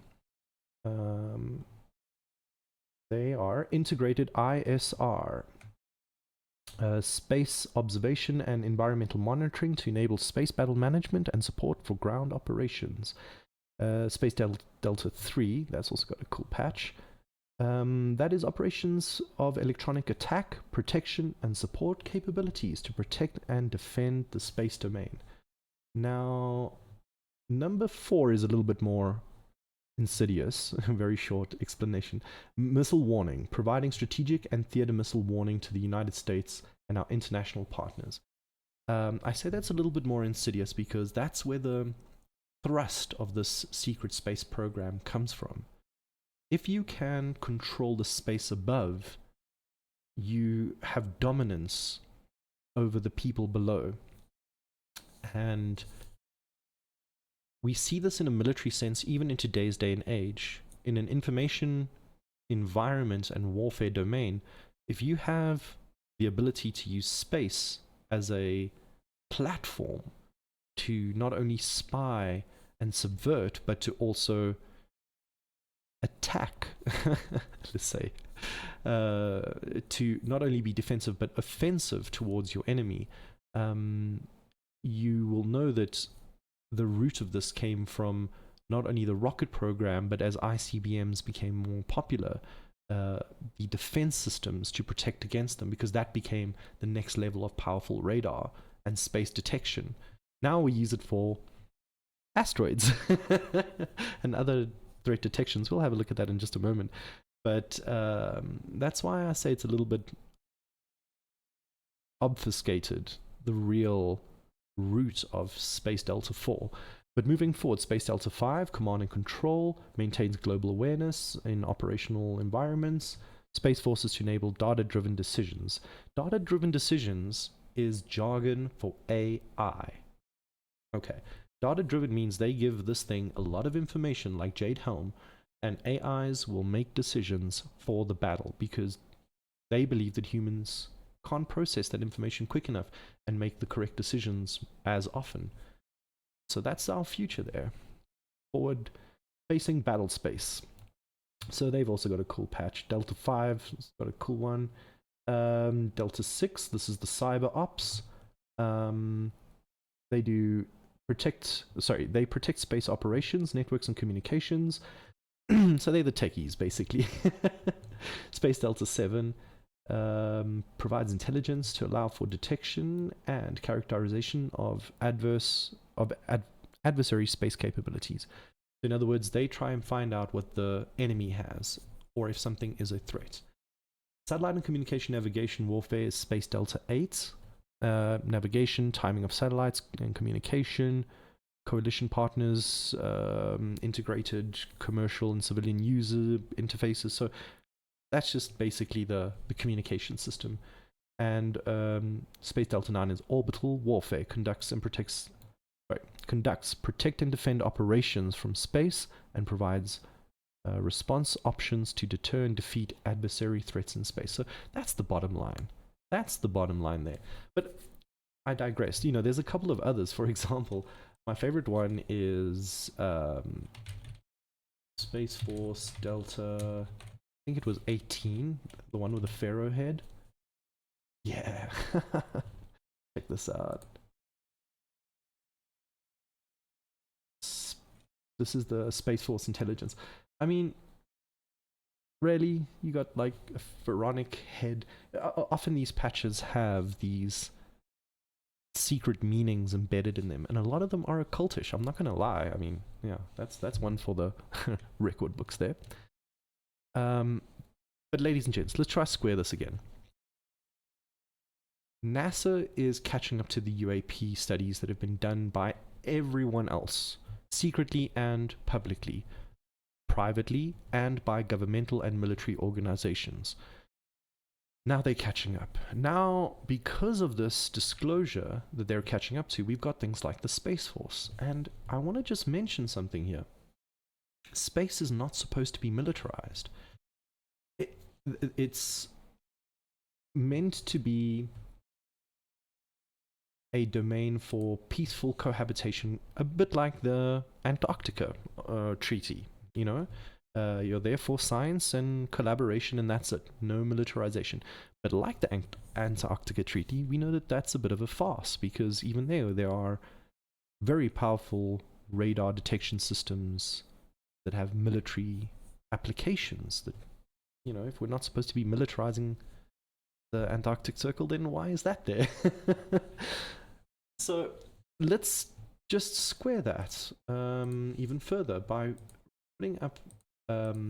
They are integrated ISR, space observation and environmental monitoring to enable space battle management and support for ground operations. Space Delta 3, that's also got a cool patch. That is operations of electronic attack, protection, and support capabilities to protect and defend the space domain. Now, number 4 is a little bit more insidious, a very short explanation. Missile warning, providing strategic and theater missile warning to the United States and our international partners. I say that's a little bit more insidious because that's where the thrust of this secret space program comes from. If you can control the space above, you have dominance over the people below. And we see this in a military sense even in today's day and age. In an information environment and warfare domain, if you have the ability to use space as a platform to not only spy and subvert, but to also attack, let's say, to not only be defensive but offensive towards your enemy, you will know that the root of this came from not only the rocket program, but as ICBMs became more popular, the defense systems to protect against them, because that became the next level of powerful radar and space detection. Now we use it for asteroids and other threat detections. We'll have a look at that in just a moment. But that's why I say it's a little bit obfuscated, the real root of Space Delta 4. But moving forward, Space Delta 5, command and control, maintains global awareness in operational environments, space forces to enable data-driven decisions. Data-driven decisions is jargon for AI. Okay, data-driven means they give this thing a lot of information like Jade Helm, and AIs will make decisions for the battle because they believe that humans can't process that information quick enough and make the correct decisions as often. So that's our future there. Forward facing battle space. So they've also got a cool patch. Delta 5 has got a cool one. Delta 6, this is the cyber ops. They protect space operations, networks and communications. So they're the techies basically. Space Delta 7 provides intelligence to allow for detection and characterization of adversary space capabilities. In other words, they try and find out what the enemy has, or if something is a threat. Satellite and communication navigation warfare is Space Delta 8. Navigation, timing of satellites and communication, coalition partners, integrated commercial and civilian user interfaces. So that's just basically the communication system. And Space Delta 9 is orbital warfare, conducts protect and defend operations from space and provides response options to deter and defeat adversary threats in space. So that's the bottom line. That's the bottom line there. But I digress. You know, there's a couple of others. For example, my favorite one is Space Force Delta, I think it was 18, the one with the pharaoh head. Yeah. Check this out. This is the Space Force intelligence. I mean, really, you got like a pharaonic head. Often these patches have these secret meanings embedded in them, and a lot of them are occultish. I'm not gonna lie. I mean, yeah, that's one for the record books there. But ladies and gents, let's try to square this again. NASA is catching up to the UAP studies that have been done by everyone else, secretly and publicly, privately and by governmental and military organizations. Now they're catching up. Now, because of this disclosure that they're catching up to, we've got things like the Space Force. And I want to just mention something here. Space is not supposed to be militarized. It's meant to be a domain for peaceful cohabitation, a bit like the Antarctica Treaty, you know? You're there for science and collaboration, and that's it. No militarization. But like the Antarctica Treaty, we know that that's a bit of a farce, because even there are very powerful radar detection systems that have military applications that, you know, if we're not supposed to be militarizing the Antarctic Circle, then why is that there? So let's just square that even further by putting up the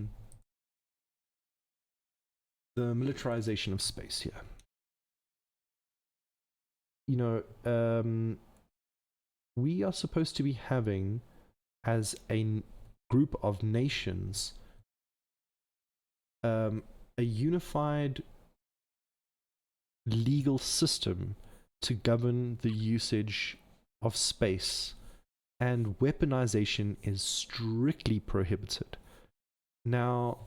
militarization of space here. You know, we are supposed to be having, as a group of nations, a unified legal system to govern the usage of space, and weaponization is strictly prohibited. Now,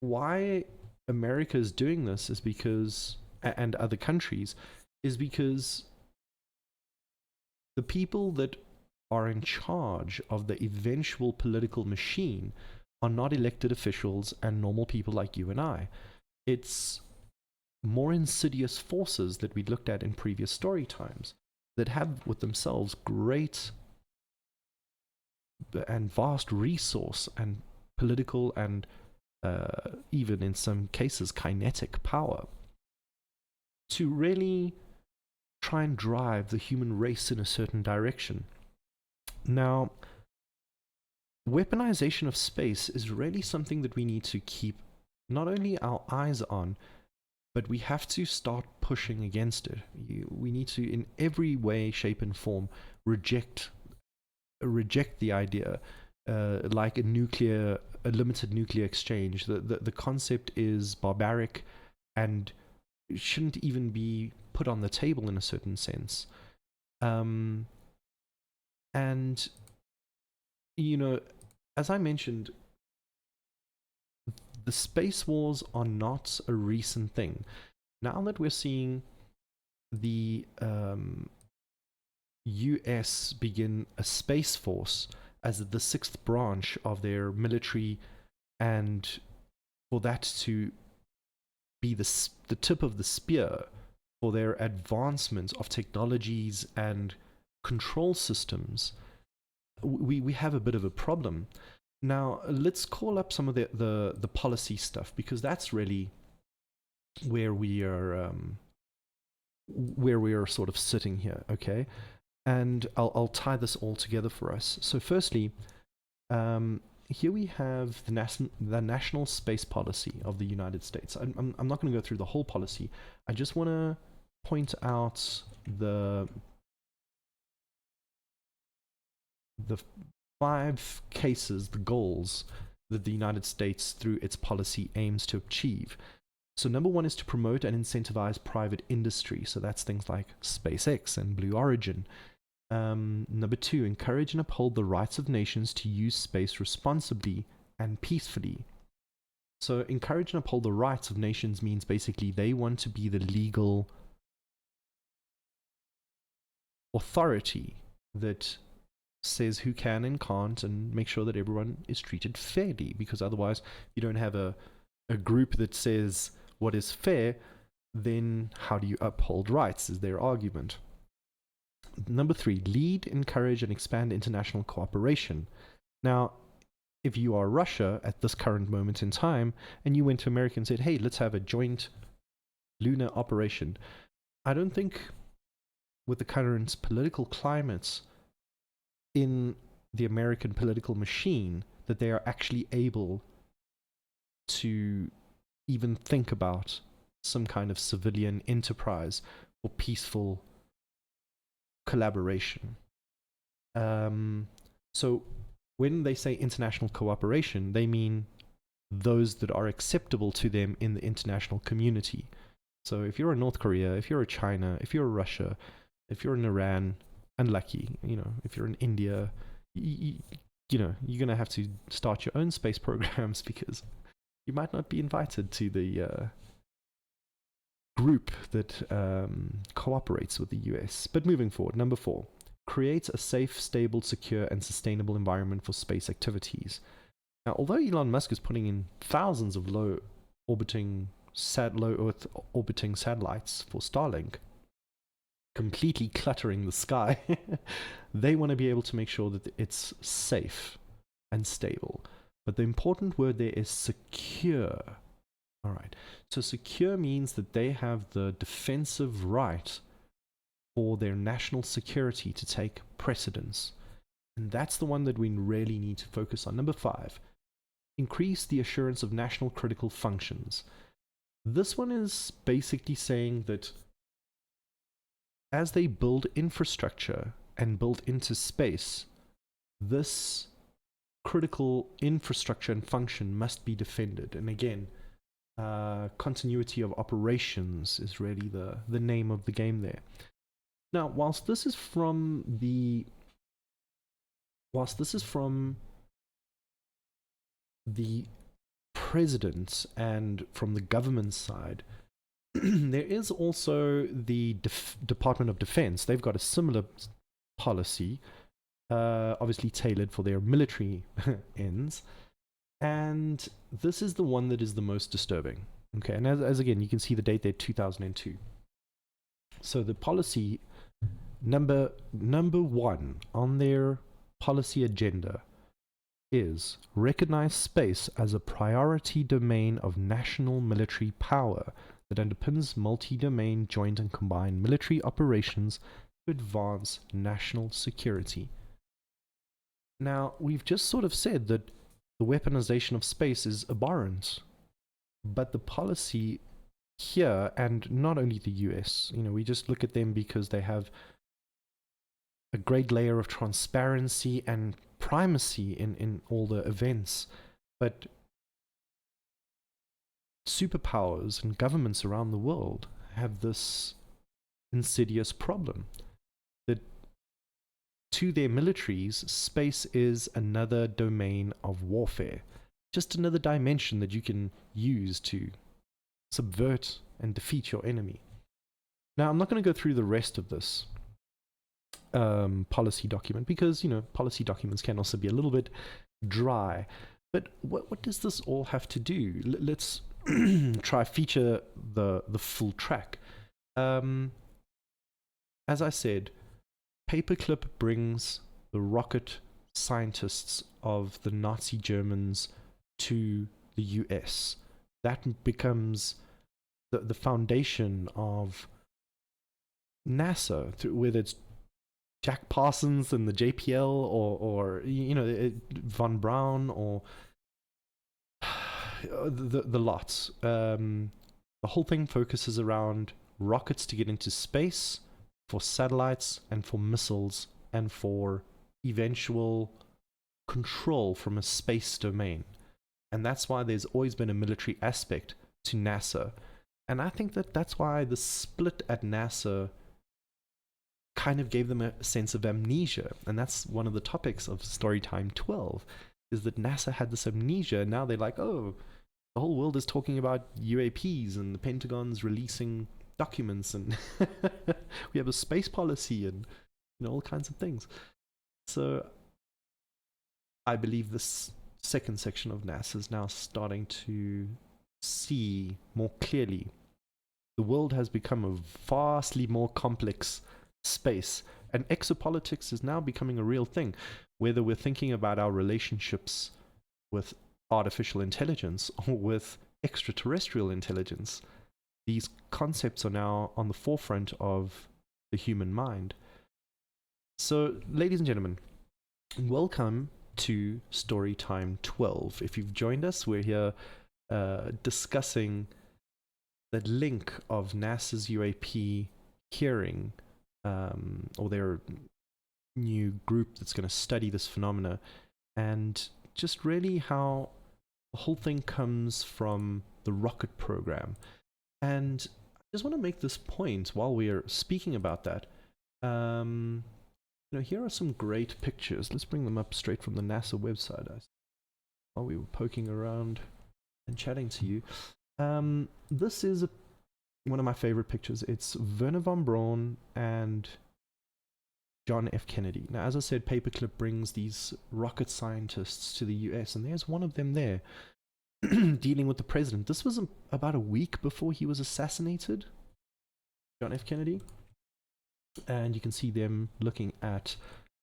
why America is doing this is because, and other countries, is because the people that are in charge of the eventual political machine are not elected officials and normal people like you and I. It's more insidious forces that we looked at in previous story times that have with themselves great and vast resource and political and even in some cases kinetic power to really try and drive the human race in a certain direction. Now, weaponization of space is really something that we need to keep not only our eyes on, but we have to start pushing against it. We need to, in every way, shape, and form, reject the idea, like a limited nuclear exchange. The concept is barbaric and shouldn't even be put on the table in a certain sense. And you know, as I mentioned, the space wars are not a recent thing. Now that we're seeing the US begin a space force as the sixth branch of their military, and for that to be the tip of the spear for their advancement of technologies and control systems, we have a bit of a problem. Now, let's call up some of the policy stuff, because that's really where we are sort of sitting here, okay? And I'll tie this all together for us. So firstly, here we have the National Space Policy of the United States. I'm not going to go through the whole policy. I just want to point out the 5 cases, the goals that the United States, through its policy, aims to achieve. So number 1 is to promote and incentivize private industry. So that's things like SpaceX and Blue Origin. Number 2, encourage and uphold the rights of nations to use space responsibly and peacefully. So encourage and uphold the rights of nations means basically they want to be the legal authority that says who can and can't, and make sure that everyone is treated fairly, because otherwise you don't have a group that says what is fair, then how do you uphold rights, is their argument. Number 3, lead, encourage, and expand international cooperation. Now, if you are Russia at this current moment in time, and you went to America and said, hey, let's have a joint lunar operation, I don't think, with the current political climates in the American political machine, that they are actually able to even think about some kind of civilian enterprise or peaceful collaboration. So when they say international cooperation, they mean those that are acceptable to them in the international community. So if you're in North Korea, if you're in China, if you're in Russia, if you're in Iran, unlucky, if you're in India, you're going to have to start your own space programs because you might not be invited to the group that cooperates with the US. But moving forward, number 4, create a safe, stable, secure, and sustainable environment for space activities. Now, although Elon Musk is putting in thousands of low Earth orbiting satellites for Starlink, completely cluttering the sky, they want to be able to make sure that it's safe and stable. But the important word there is secure. All right. So secure means that they have the defensive right for their national security to take precedence. And that's the one that we really need to focus on. Number 5, increase the assurance of national critical functions. This one is basically saying that as they build infrastructure and build into space, this critical infrastructure and function must be defended. And again, continuity of operations is really the name of the game there. Now, whilst this is from the president and from the government side, there is also the Department of Defense. They've got a similar policy, obviously tailored for their military ends. And this is the one that is the most disturbing. Okay, and as again, you can see the date there, 2002. So the policy number 1 on their policy agenda is recognize space as a priority domain of national military power that underpins multi-domain joint and combined military operations to advance national security. Now, we've just sort of said that the weaponization of space is abhorrent, but the policy here, and not only the US, we just look at them because they have a great layer of transparency and primacy in all the events, but superpowers and governments around the world have this insidious problem that to their militaries, space is another domain of warfare, just another dimension that you can use to subvert and defeat your enemy. Now, I'm not going to go through the rest of this policy document because, policy documents can also be a little bit dry. But what does this all have to do? Let's try feature the full track. As I said, paperclip brings the rocket scientists of the Nazi Germans to the US. That becomes the foundation of NASA, whether it's Jack Parsons and the JPL or Von Braun or the lots. The whole thing focuses around rockets to get into space, for satellites and for missiles and for eventual control from a space domain. And that's why there's always been a military aspect to NASA. And I think that's why the split at NASA kind of gave them a sense of amnesia. And that's one of the topics of StoryTime 12, is that NASA had this amnesia. And now they're like, oh, the whole world is talking about UAPs and the Pentagon's releasing documents and we have a space policy and all kinds of things. So I believe this second section of NASA is now starting to see more clearly the world has become a vastly more complex space, and exopolitics is now becoming a real thing, whether we're thinking about our relationships with artificial intelligence or with extraterrestrial intelligence. These concepts are now on the forefront of the human mind. So, ladies and gentlemen, welcome to Storytime 12. If you've joined us, we're here discussing the link of NASA's UAP hearing, or their new group that's going to study this phenomena, and just really how the whole thing comes from the rocket program. And I just want to make this point while we are speaking about that. Here are some great pictures. Let's bring them up straight from the NASA website while we were poking around and chatting to you. This is one of my favorite pictures. It's Werner von Braun and John F. Kennedy. Now, as I said, paperclip brings these rocket scientists to the US, and there's one of them there dealing with the president. This was about a week before he was assassinated, John F. Kennedy. And you can see them looking at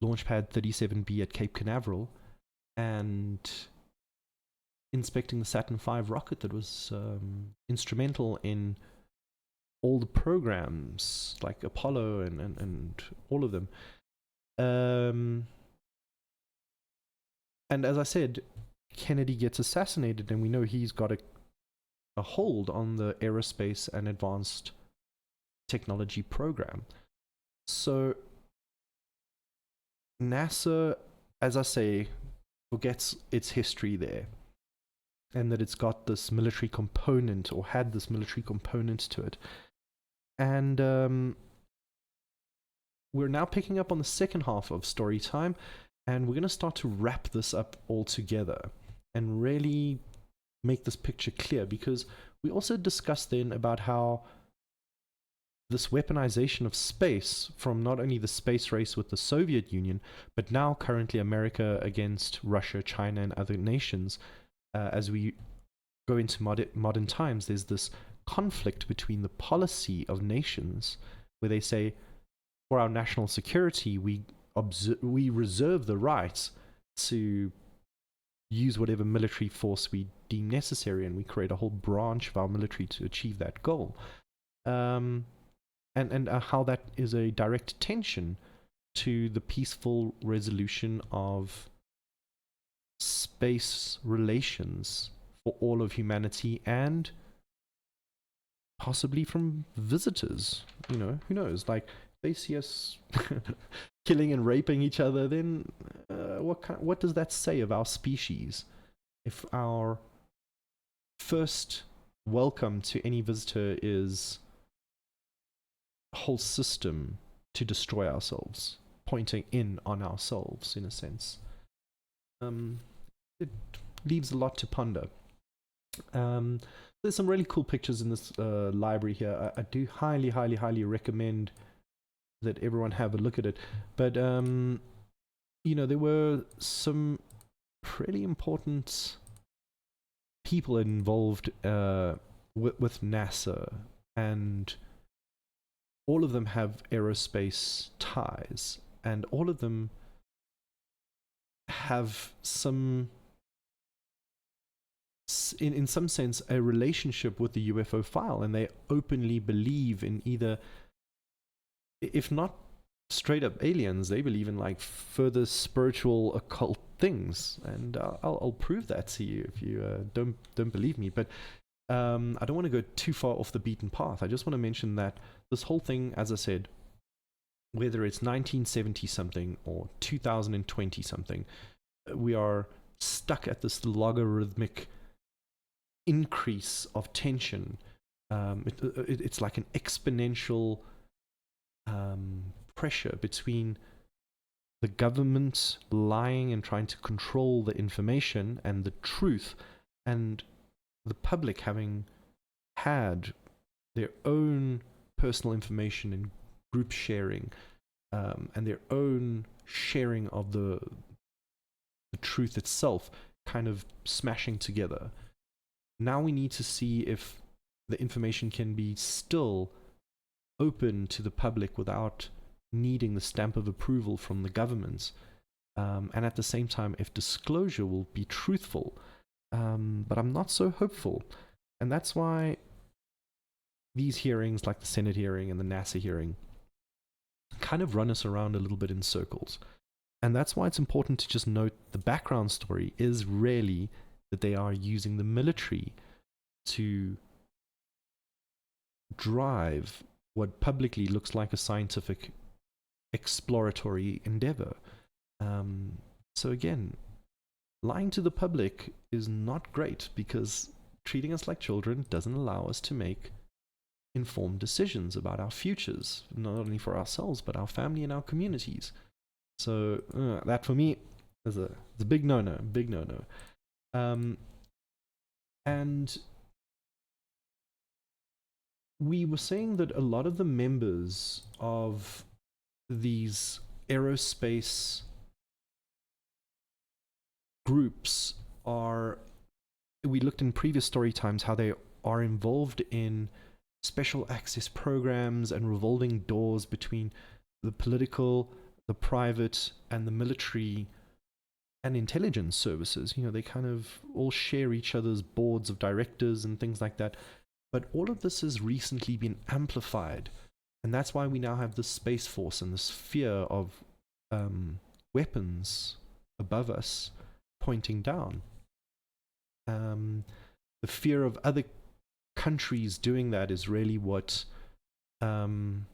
Launchpad 37B at Cape Canaveral and inspecting the Saturn V rocket that was instrumental in all the programs like Apollo and all of them. And as I said, Kennedy gets assassinated, and we know he's got a hold on the aerospace and advanced technology program. So NASA, as I say, forgets its history there, and that it's got this military component, or had this military component to it. And we're now picking up on the second half of Storytime, and we're going to start to wrap this up all together and really make this picture clear, because we also discussed then about how this weaponization of space, from not only the space race with the Soviet Union, but now currently America against Russia, China, and other nations, as we go into modern times, there's this conflict between the policy of nations, where they say, for our national security, we reserve the right to use whatever military force we deem necessary, and we create a whole branch of our military to achieve that goal. And how that is a direct tension to the peaceful resolution of space relations for all of humanity, and possibly from visitors. Who knows? Like, they see us killing and raping each other, then what does that say of our species? If our first welcome to any visitor is a whole system to destroy ourselves, pointing in on ourselves, in a sense, it leaves a lot to ponder. There's some really cool pictures in this library here. I do highly, highly, highly recommend that everyone have a look at it. But there were some pretty important people involved with NASA, and all of them have aerospace ties, and all of them have some, in some sense, a relationship with the UFO file, and they openly believe in either, if not straight up aliens, they believe in like further spiritual occult things, and I'll prove that to you if you don't believe me. But I don't want to go too far off the beaten path. I just want to mention that this whole thing, as I said, whether it's 1970 something or 2020 something, we are stuck at this logarithmic increase of tension. It's like an exponential pressure between the government lying and trying to control the information and the truth, and the public having had their own personal information and group sharing, and their own sharing of the truth itself kind of smashing together. Now we need to see if the information can be still open to the public without needing the stamp of approval from the governments, and at the same time if disclosure will be truthful. But I'm not so hopeful, and that's why these hearings, like the Senate hearing and the NASA hearing, kind of run us around a little bit in circles. And that's why it's important to just note the background story is really that they are using the military to drive what publicly looks like a scientific exploratory endeavor. So again, lying to the public is not great, because treating us like children doesn't allow us to make informed decisions about our futures, not only for ourselves, but our family and our communities. So that for me is a big no-no, big no-no. And we were saying that a lot of the members of these aerospace groups are, we looked in previous story times how they are involved in special access programs and revolving doors between the political, the private, and the military and intelligence services. You know, they kind of all share each other's boards of directors and things like that. But all of this has recently been amplified, and that's why we now have this Space Force and this fear of weapons above us pointing down. The fear of other countries doing that is really what can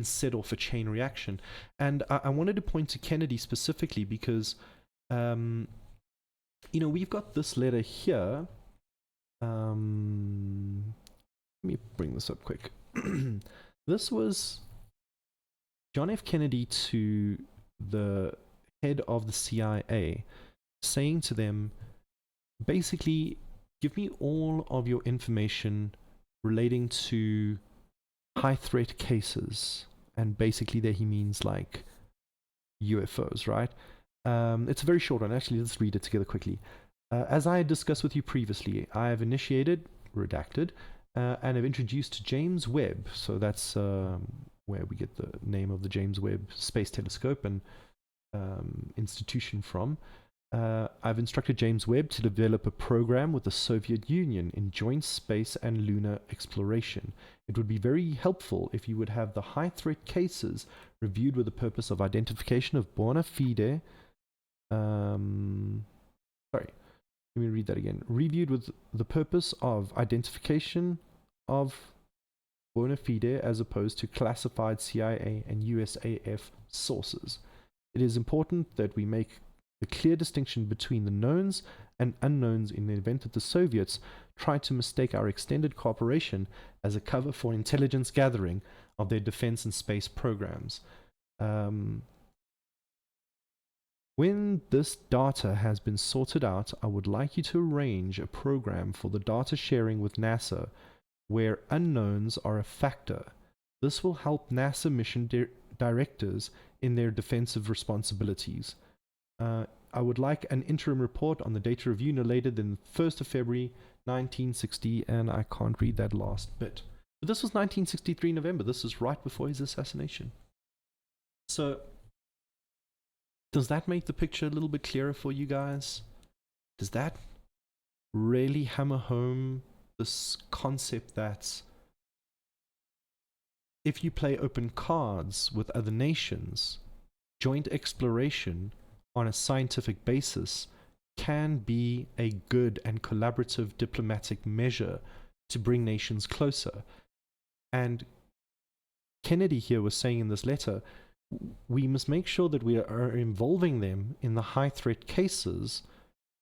set off a chain reaction. And I wanted to point to Kennedy specifically because, you know, we've got this letter here. Let me bring this up quick. This was John F. Kennedy to the head of the CIA, saying to them, basically, give me all of your information relating to high threat cases. And basically there he means like UFOs, right? It's a very short one. Actually, let's read it together quickly. As I had discussed with you previously, I have initiated, redacted, and have introduced James Webb. So that's where we get the name of the James Webb Space Telescope and institution from. I've instructed James Webb to develop a program with the Soviet Union in joint space and lunar exploration. It would be very helpful if you would have the high threat cases reviewed with the purpose of identification of bona fide. Sorry, let me read that again. Reviewed with the purpose of identification of bona fide as opposed to classified CIA and USAF sources. It is important that we make a clear distinction between the knowns and unknowns in the event that the Soviets try to mistake our extended cooperation as a cover for intelligence gathering of their defense and space programs. When this data has been sorted out, I would like you to arrange a program for the data sharing with NASA where unknowns are a factor. This will help NASA mission directors in their defensive responsibilities. I would like an interim report on the data review no later than 1st of February 1960, and I can't read that last bit. But this was 1963 November. This is right before his assassination. So, does that make the picture a little bit clearer for you guys? Does that really hammer home this concept that if you play open cards with other nations, joint exploration on a scientific basis can be a good and collaborative diplomatic measure to bring nations closer? And Kennedy here was saying in this letter, we must make sure that we are involving them in the high threat cases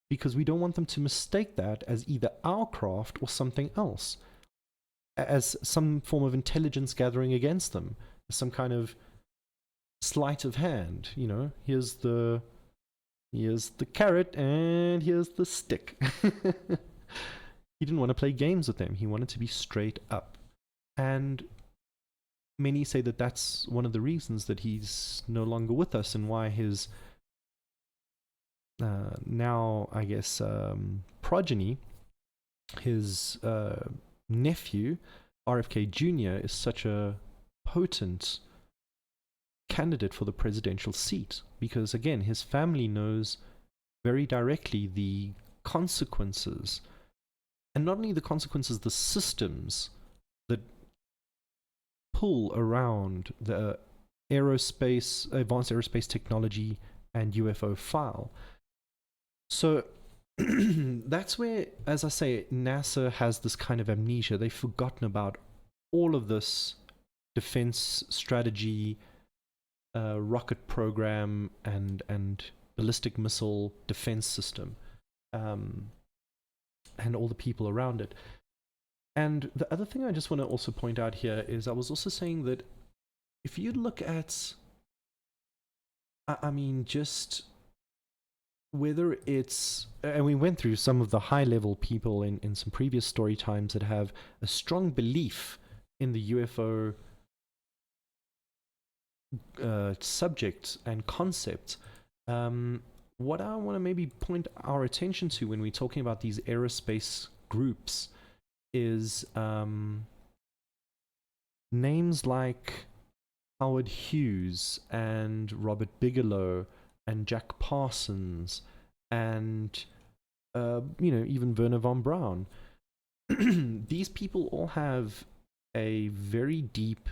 because we don't want them to mistake that as either our craft or something else, as some form of intelligence gathering against them, some kind of sleight of hand. You know, here's the carrot and here's the stick. He didn't want to play games with them. He wanted to be straight up. And many say that that's one of the reasons that he's no longer with us and why his now, I guess, progeny, his nephew, RFK Jr., is such a potent candidate for the presidential seat. Because, again, his family knows very directly the consequences. And not only the consequences, the systems that pull around the aerospace, advanced aerospace technology and UFO file. So that's where, as I say, NASA has this kind of amnesia. They've forgotten about all of this defense strategy, rocket program, and ballistic missile defense system. and all the people around it. And the other thing I just want to also point out here is I was also saying that if you look at, I mean, just whether it's, and we went through some of the high level people in some previous story times that have a strong belief in the UFO subject and concept. What I want to maybe point our attention to when we're talking about these aerospace groups is names like Howard Hughes and Robert Bigelow and Jack Parsons and even Werner von Braun. These people all have a very deep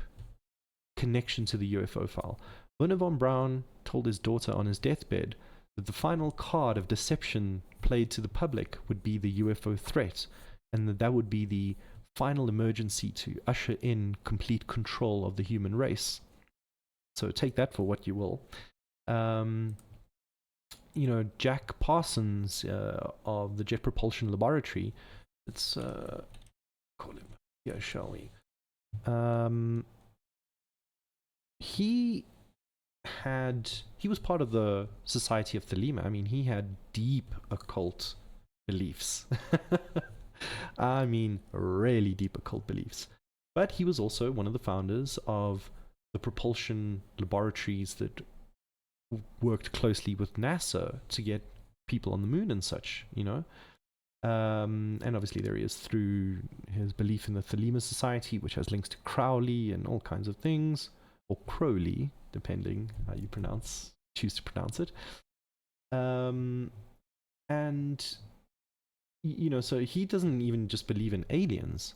connection to the UFO file. Werner von Braun told his daughter on his deathbed that the final card of deception played to the public would be the UFO threat, and that would be the final emergency to usher in complete control of the human race. So take that for what you will. Jack Parsons of the Jet Propulsion Laboratory, let's call him here, shall we? He was part of the Society of Thelema. I mean, he had deep occult beliefs. I mean, really deep occult beliefs. But he was also one of the founders of the propulsion laboratories that worked closely with NASA to get people on the moon and such, and obviously there he is through his belief in the Thelema Society, which has links to Crowley and all kinds of things, or Crowley, depending how you choose to pronounce it. So he doesn't even just believe in aliens.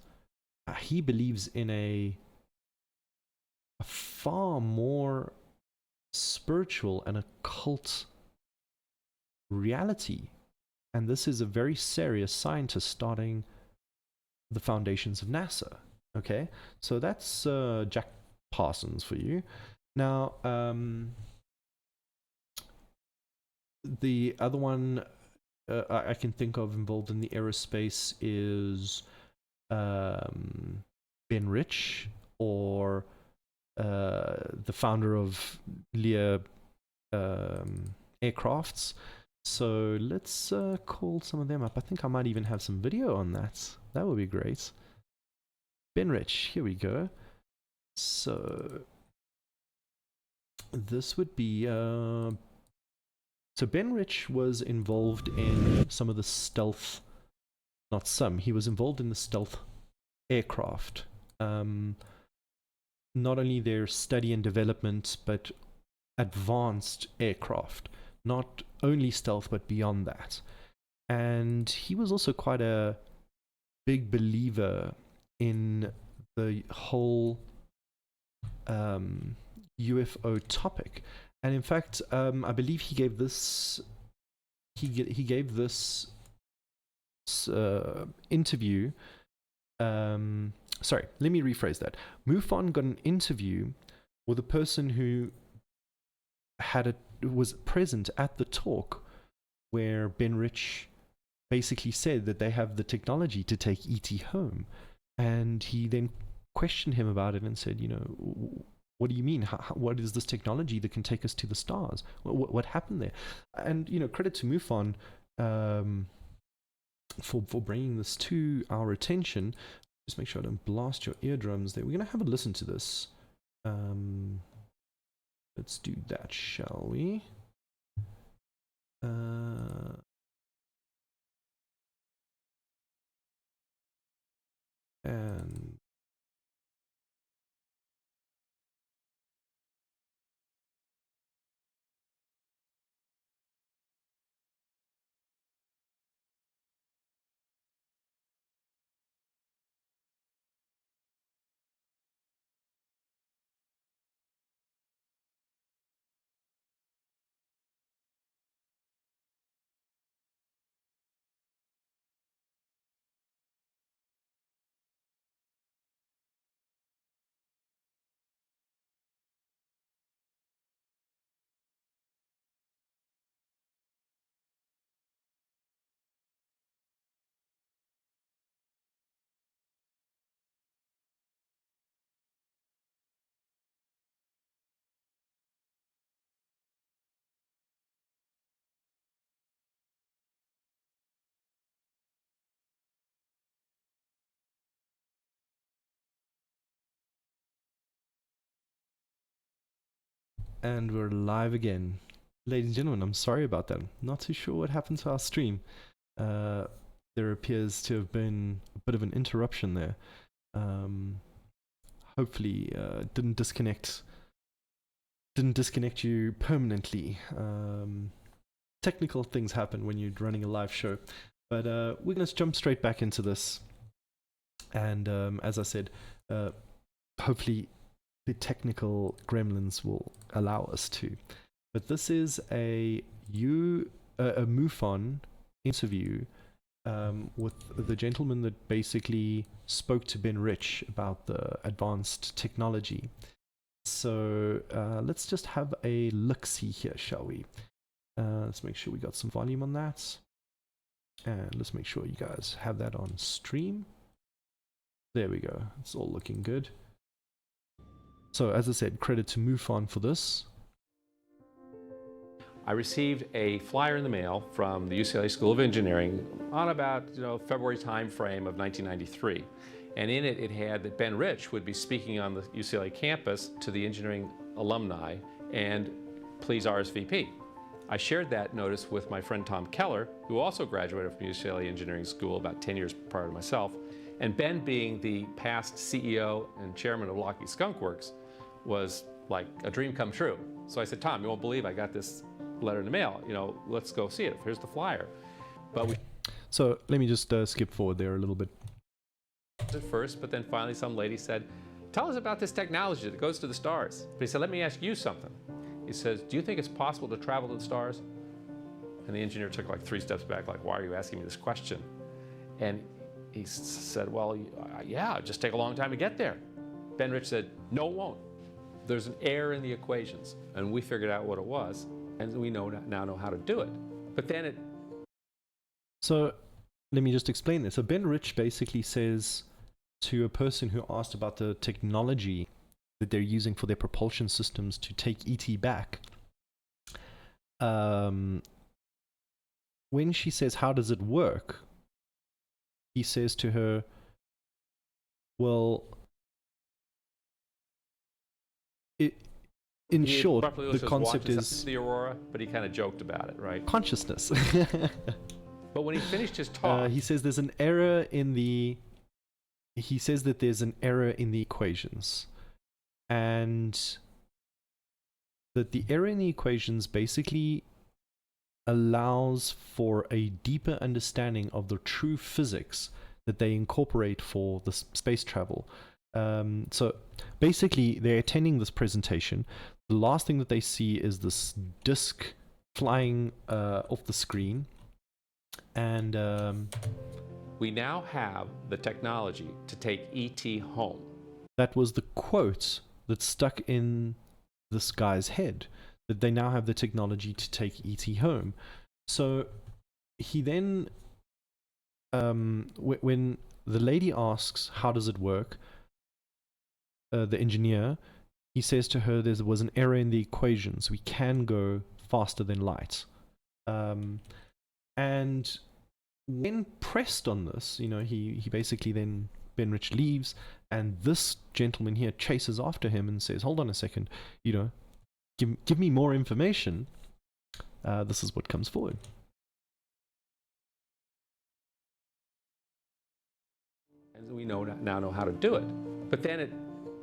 He believes in a far more spiritual and occult reality. And this is a very serious scientist starting the foundations of NASA. Okay, so that's Jack Parsons for you. Now, the other one I can think of involved in the aerospace is Ben Rich, or the founder of Lear aircrafts. So let's call some of them up. I think I might even have some video on that. That would be great. Ben Rich, here we go. So this would be so Ben Rich was involved in some of the stealth, he was involved in the stealth aircraft. Not only their study and development, but advanced aircraft. Not only stealth, but beyond that. And he was also quite a big believer in the whole UFO topic. And in fact, I believe he gave this interview. Sorry, let me rephrase that. MUFON got an interview with a person who was present at the talk where Ben Rich basically said that they have the technology to take ET home. And he then questioned him about it and said, what do you mean? What is this technology that can take us to the stars? What happened there? And, credit to MUFON for bringing this to our attention. Just make sure I don't blast your eardrums there. We're going to have a listen to this. Let's do that, shall we? And And we're live again. Ladies and gentlemen, I'm sorry about that. I'm not too sure what happened to our stream. There appears to have been a bit of an interruption there. Hopefully, didn't disconnect you permanently. Technical things happen when you're running a live show. But we're going to jump straight back into this. And as I said, hopefully the technical gremlins will allow us to. But this is a MUFON interview with the gentleman that basically spoke to Ben Rich about the advanced technology. So let's just have a look-see here, shall we? Let's make sure we got some volume on that. And let's make sure you guys have that on stream. There we go. It's all looking good. So as I said, credit to MUFON for this. I received a flyer in the mail from the UCLA School of Engineering on about February time frame of 1993. And in it, it had that Ben Rich would be speaking on the UCLA campus to the engineering alumni and please RSVP. I shared that notice with my friend Tom Keller, who also graduated from UCLA Engineering School about 10 years prior to myself. And Ben, being the past CEO and chairman of Lockheed Skunk Works, was like a dream come true. So I said, Tom, you won't believe I got this letter in the mail. Let's go see it. Here's the flyer. But so let me just skip forward there a little bit. At first, but then finally some lady said, tell us about this technology that goes to the stars. But he said, let me ask you something. He says, do you think it's possible to travel to the stars? And the engineer took like 3 steps back, like, why are you asking me this question? And he said, well, yeah, it'll just take a long time to get there. Ben Rich said, no, it won't. There's an error in the equations. And we figured out what it was, and we now know how to do it. But then it... So let me just explain this. So Ben Rich basically says to a person who asked about the technology that they're using for their propulsion systems to take ET back, when she says, how does it work? He says to her, well, in short, the concept is the aurora, but he kind of joked about it, right? Consciousness. But when he finished his talk, he says there's an error in the. He says that there's an error in the equations, and that the error in the equations basically allows for a deeper understanding of the true physics that they incorporate for the space travel. So basically, they're attending this presentation. The last thing that they see is this disc flying off the screen. And we now have the technology to take ET home. That was the quote that stuck in this guy's head, that they now have the technology to take ET home. So he then, when the lady asks, how does it work? The engineer, he says to her, there was an error in the equations. We can go faster than light. And when pressed on this, he basically then, Ben Rich leaves, and this gentleman here chases after him and says, hold on a second, give me more information. This is what comes forward. And we now know how to do it. But then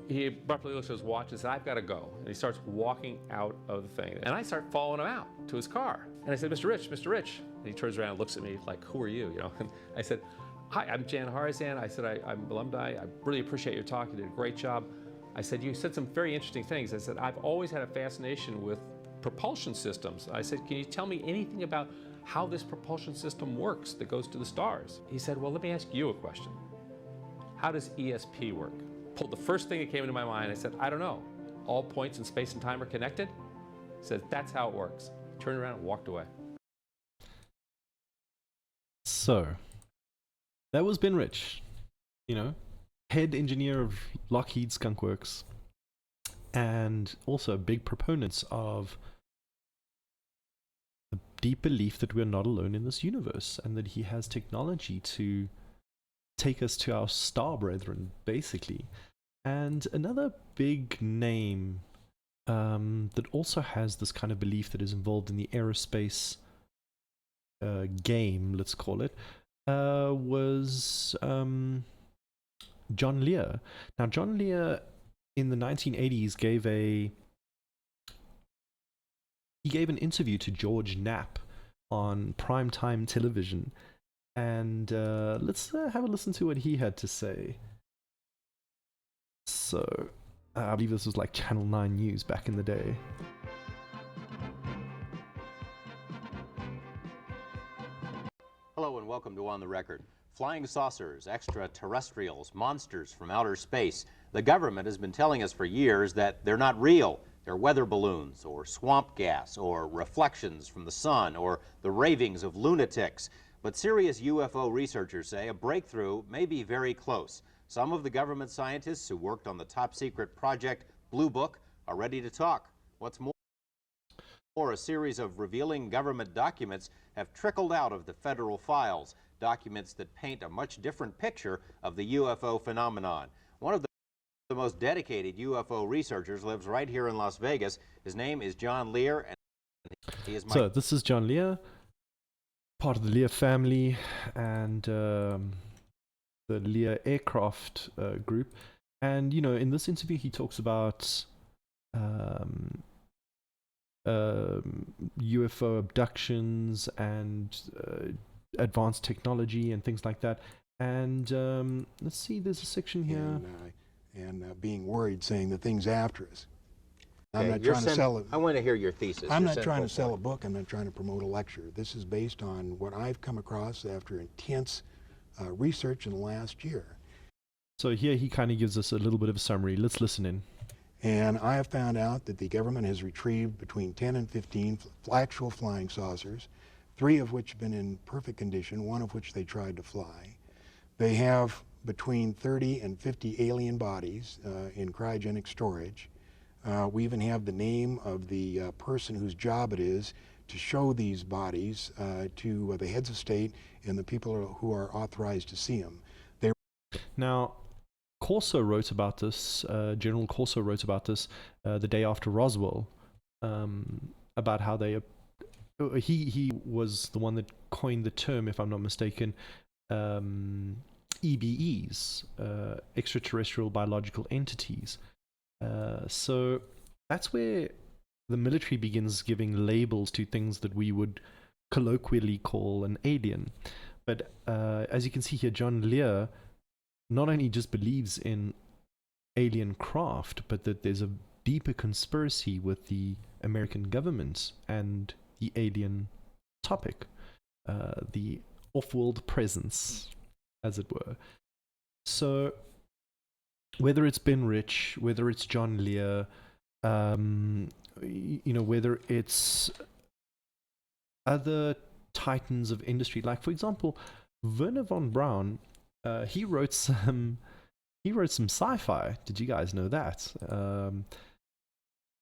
he abruptly looks at his watch and said, I've got to go. And he starts walking out of the thing. And I start following him out to his car. And I said, Mr. Rich, Mr. Rich. And he turns around and looks at me like, who are you? And I said, hi, I'm Jan Harzan. I said, I'm alumni. I really appreciate your talk. You did a great job. I said, you said some very interesting things. I said, I've always had a fascination with propulsion systems. I said, can you tell me anything about how this propulsion system works that goes to the stars? He said, well, let me ask you a question. How does ESP work? Pulled the first thing that came into my mind. I said, I don't know. All points in space and time are connected? He said, that's how it works. He turned around and walked away. So, that was Ben Rich, head engineer of Lockheed Skunk Works, and also big proponents of the deep belief that we're not alone in this universe, and that he has technology to take us to our star brethren, basically. And another big name that also has this kind of belief that is involved in the aerospace game, let's call it, was John Lear. Now, John Lear in the 1980s gave an interview to George Knapp on primetime television, and let's have a listen to what he had to say. So, I believe this was like Channel 9 News back in the day. Hello and welcome to On the Record. Flying saucers, extraterrestrials, monsters from outer space. The government has been telling us for years that they're not real. They're weather balloons, or swamp gas, or reflections from the sun, or the ravings of lunatics. But serious UFO researchers say a breakthrough may be very close. Some of the government scientists who worked on the top-secret Project Blue Book are ready to talk. What's more, a series of revealing government documents have trickled out of the federal files, documents that paint a much different picture of the UFO phenomenon. One of the most dedicated UFO researchers lives right here in Las Vegas. His name is John Lear, and he is my... So this is John Lear, part of the Lear family, and the Lear aircraft group. And, you know, in this interview he talks about UFO abductions and advanced technology and things like that. And let's see, there's a section here. And being worried, saying the things after us. Okay, I'm not trying to sell it. I want to hear your thesis. I'm not trying to sell a book. I'm not trying to promote a lecture. This is based on what I've come across after intense research in the last year. So here he kind of gives us a little bit of a summary. Let's listen in. And I have found out that the government has retrieved between 10 and 15 actual flying saucers, 3 of which have been in perfect condition, 1 of which they tried to fly. They have between 30 and 50 alien bodies in cryogenic storage. We even have the name of the person whose job it is to show these bodies to the heads of state and the people who are authorized to see them. Now, Corso wrote about this, General Corso wrote about this the day after Roswell, about how he was the one that coined the term, if I'm not mistaken, EBEs, extraterrestrial biological entities. So that's where the military begins giving labels to things that we would colloquially call an alien. But as you can see here, John Lear not only just believes in alien craft, but that there's a deeper conspiracy with the American government and the alien topic, the off-world presence, as it were. So whether it's Ben Rich, whether it's John Lear, you know, whether it's other titans of industry, like for example, Werner von Braun, he wrote some sci-fi. Did you guys know that?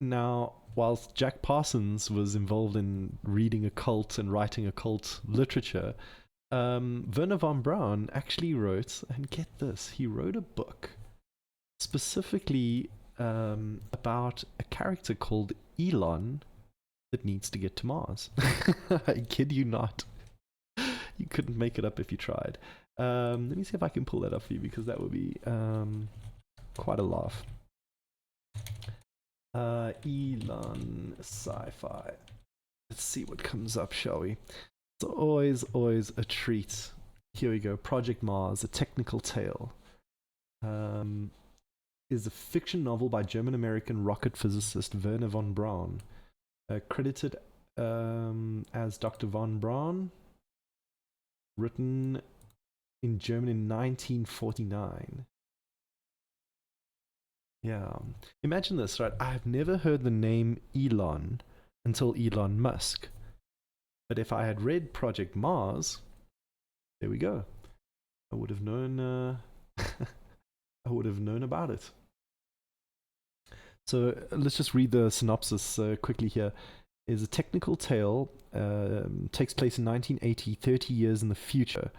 Now, whilst Jack Parsons was involved in reading occult and writing occult literature, Werner von Braun actually wrote, and get this, he wrote a book specifically about a character called Elon that needs to get to Mars. I kid you not. You couldn't make it up if you tried. Let me see if I can pull that up for you, because that would be quite a laugh. Elon sci-fi. Let's see what comes up, shall we? It's always a treat. Here we go. Project Mars, a technical tale. Is a fiction novel by German-American rocket physicist Werner von Braun, credited as Dr. von Braun, written in German in 1949. Yeah. Imagine this, right? I've never heard the name Elon until Elon Musk. But if I had read Project Mars, there we go. I would have known I would have known about it. So let's just read the synopsis quickly here. Is a technical tale, takes place in 1980, 30 years in the future.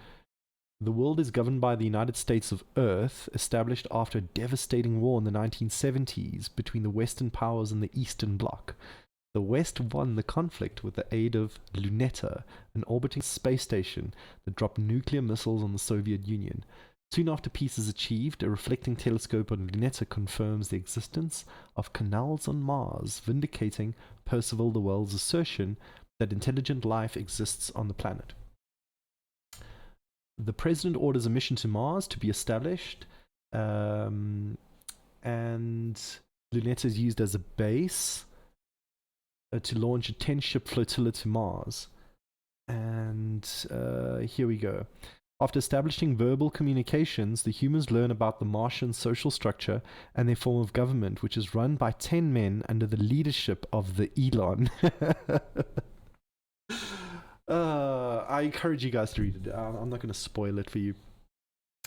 The world is governed by the United States of Earth, established after a devastating war in the 1970s between the Western powers and the Eastern Bloc. The West won the conflict with the aid of Luneta, an orbiting space station that dropped nuclear missiles on the Soviet Union. Soon after peace is achieved, a reflecting telescope on Luneta confirms the existence of canals on Mars, vindicating Percival Lowell's assertion that intelligent life exists on the planet. The president orders a mission to Mars to be established, and Luneta is used as a base to launch a 10-ship flotilla to Mars. And here we go. After establishing verbal communications, the humans learn about the Martian social structure and their form of government, which is run by 10 men under the leadership of the Elon. I encourage you guys to read it. I'm not going to spoil it for you,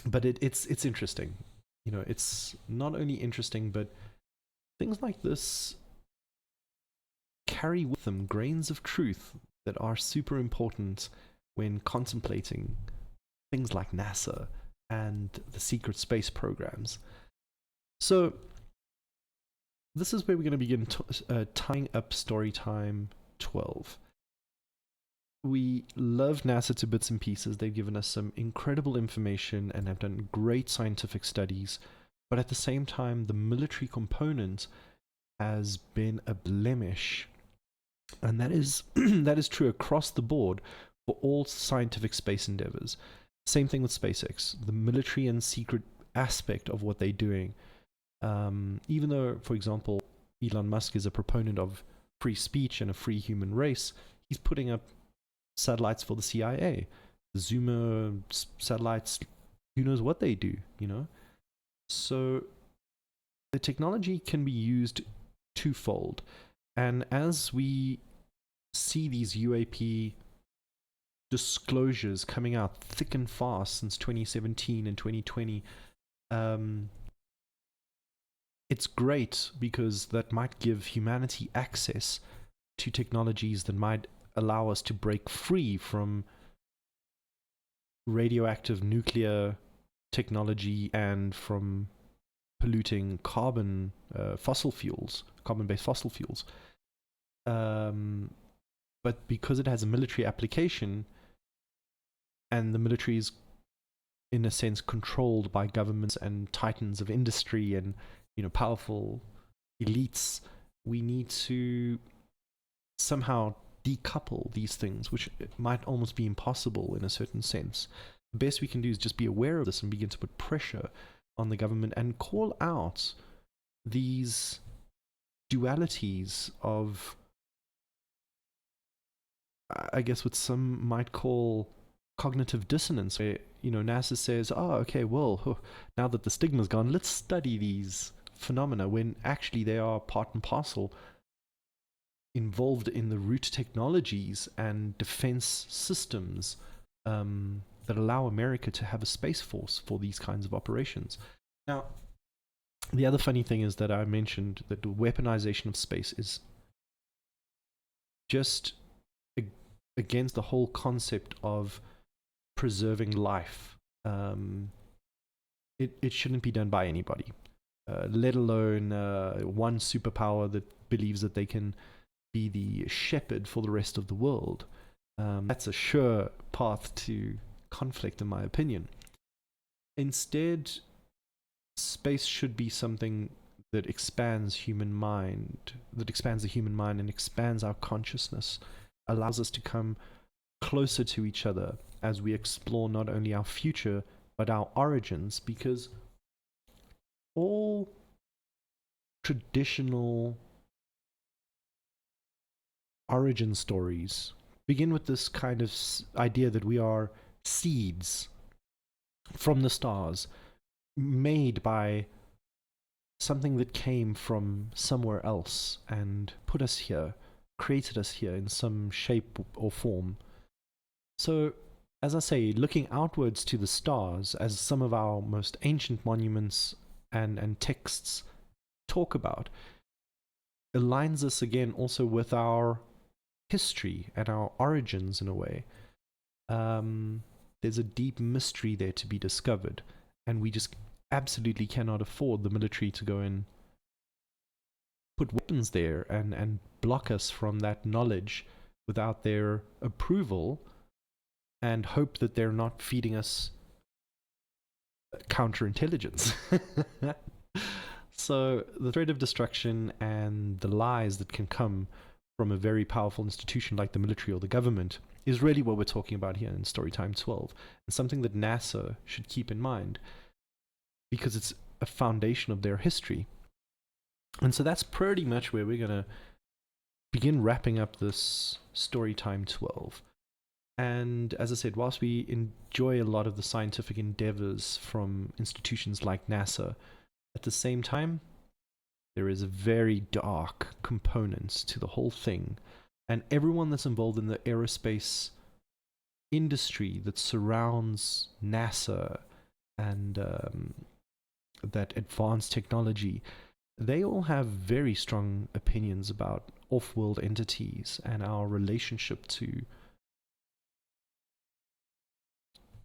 but it's interesting. You know, it's not only interesting, but things like this carry with them grains of truth that are super important when contemplating things like NASA and the secret space programs. So this is where we're going to begin tying up Storytime 12. We love NASA to bits and pieces. They've given us some incredible information and have done great scientific studies, but at the same time, the military component has been a blemish. And that is that is true across the board for all scientific space endeavors. Same thing with SpaceX. The military and secret aspect of what they're doing. Even though, for example, Elon Musk is a proponent of free speech and a free human race, he's putting up satellites for the CIA. The Zoomer satellites, who knows what they do, you know? So the technology can be used twofold. And as we see these UAP disclosures coming out thick and fast since 2017 and 2020, it's great because that might give humanity access to technologies that might allow us to break free from radioactive nuclear technology and from polluting carbon-based fossil fuels. But because it has a military application, and the military is, in a sense, controlled by governments and titans of industry and, you know, powerful elites, we need to somehow decouple these things, which might almost be impossible in a certain sense. The best we can do is just be aware of this and begin to put pressure on the government and call out these dualities of, I guess, what some might call cognitive dissonance, where, you know, NASA says, oh, okay, well, now that the stigma's gone, let's study these phenomena, when actually they are part and parcel involved in the root technologies and defense systems that allow America to have a space force for these kinds of operations. Now, the other funny thing is that I mentioned that the weaponization of space is just against the whole concept of preserving life. It shouldn't be done by anybody, let alone one superpower that believes that they can be the shepherd for the rest of the world. That's a sure path to conflict, in my opinion. Instead, space should be something that expands the human mind and expands our consciousness, allows us to come closer to each other as we explore not only our future but our origins, because all traditional origin stories begin with this kind of idea that we are seeds from the stars, made by something that came from somewhere else and put us here, created us here in some shape or form. So, as I say, looking outwards to the stars, as some of our most ancient monuments and texts talk about, aligns us again also with our history and our origins in a way. there's a deep mystery there to be discovered, and we just absolutely cannot afford the military to go and put weapons there and block us from that knowledge without their approval, and hope that they're not feeding us counterintelligence. So the threat of destruction and the lies that can come from a very powerful institution like the military or the government is really what we're talking about here in StoryTime 12, and something that NASA should keep in mind, because it's a foundation of their history. And so that's pretty much where we're going to begin wrapping up this StoryTime 12. And as I said, whilst we enjoy a lot of the scientific endeavors from institutions like NASA, at the same time, there is a very dark component to the whole thing. And everyone that's involved in the aerospace industry that surrounds NASA and that advanced technology, they all have very strong opinions about off-world entities and our relationship to,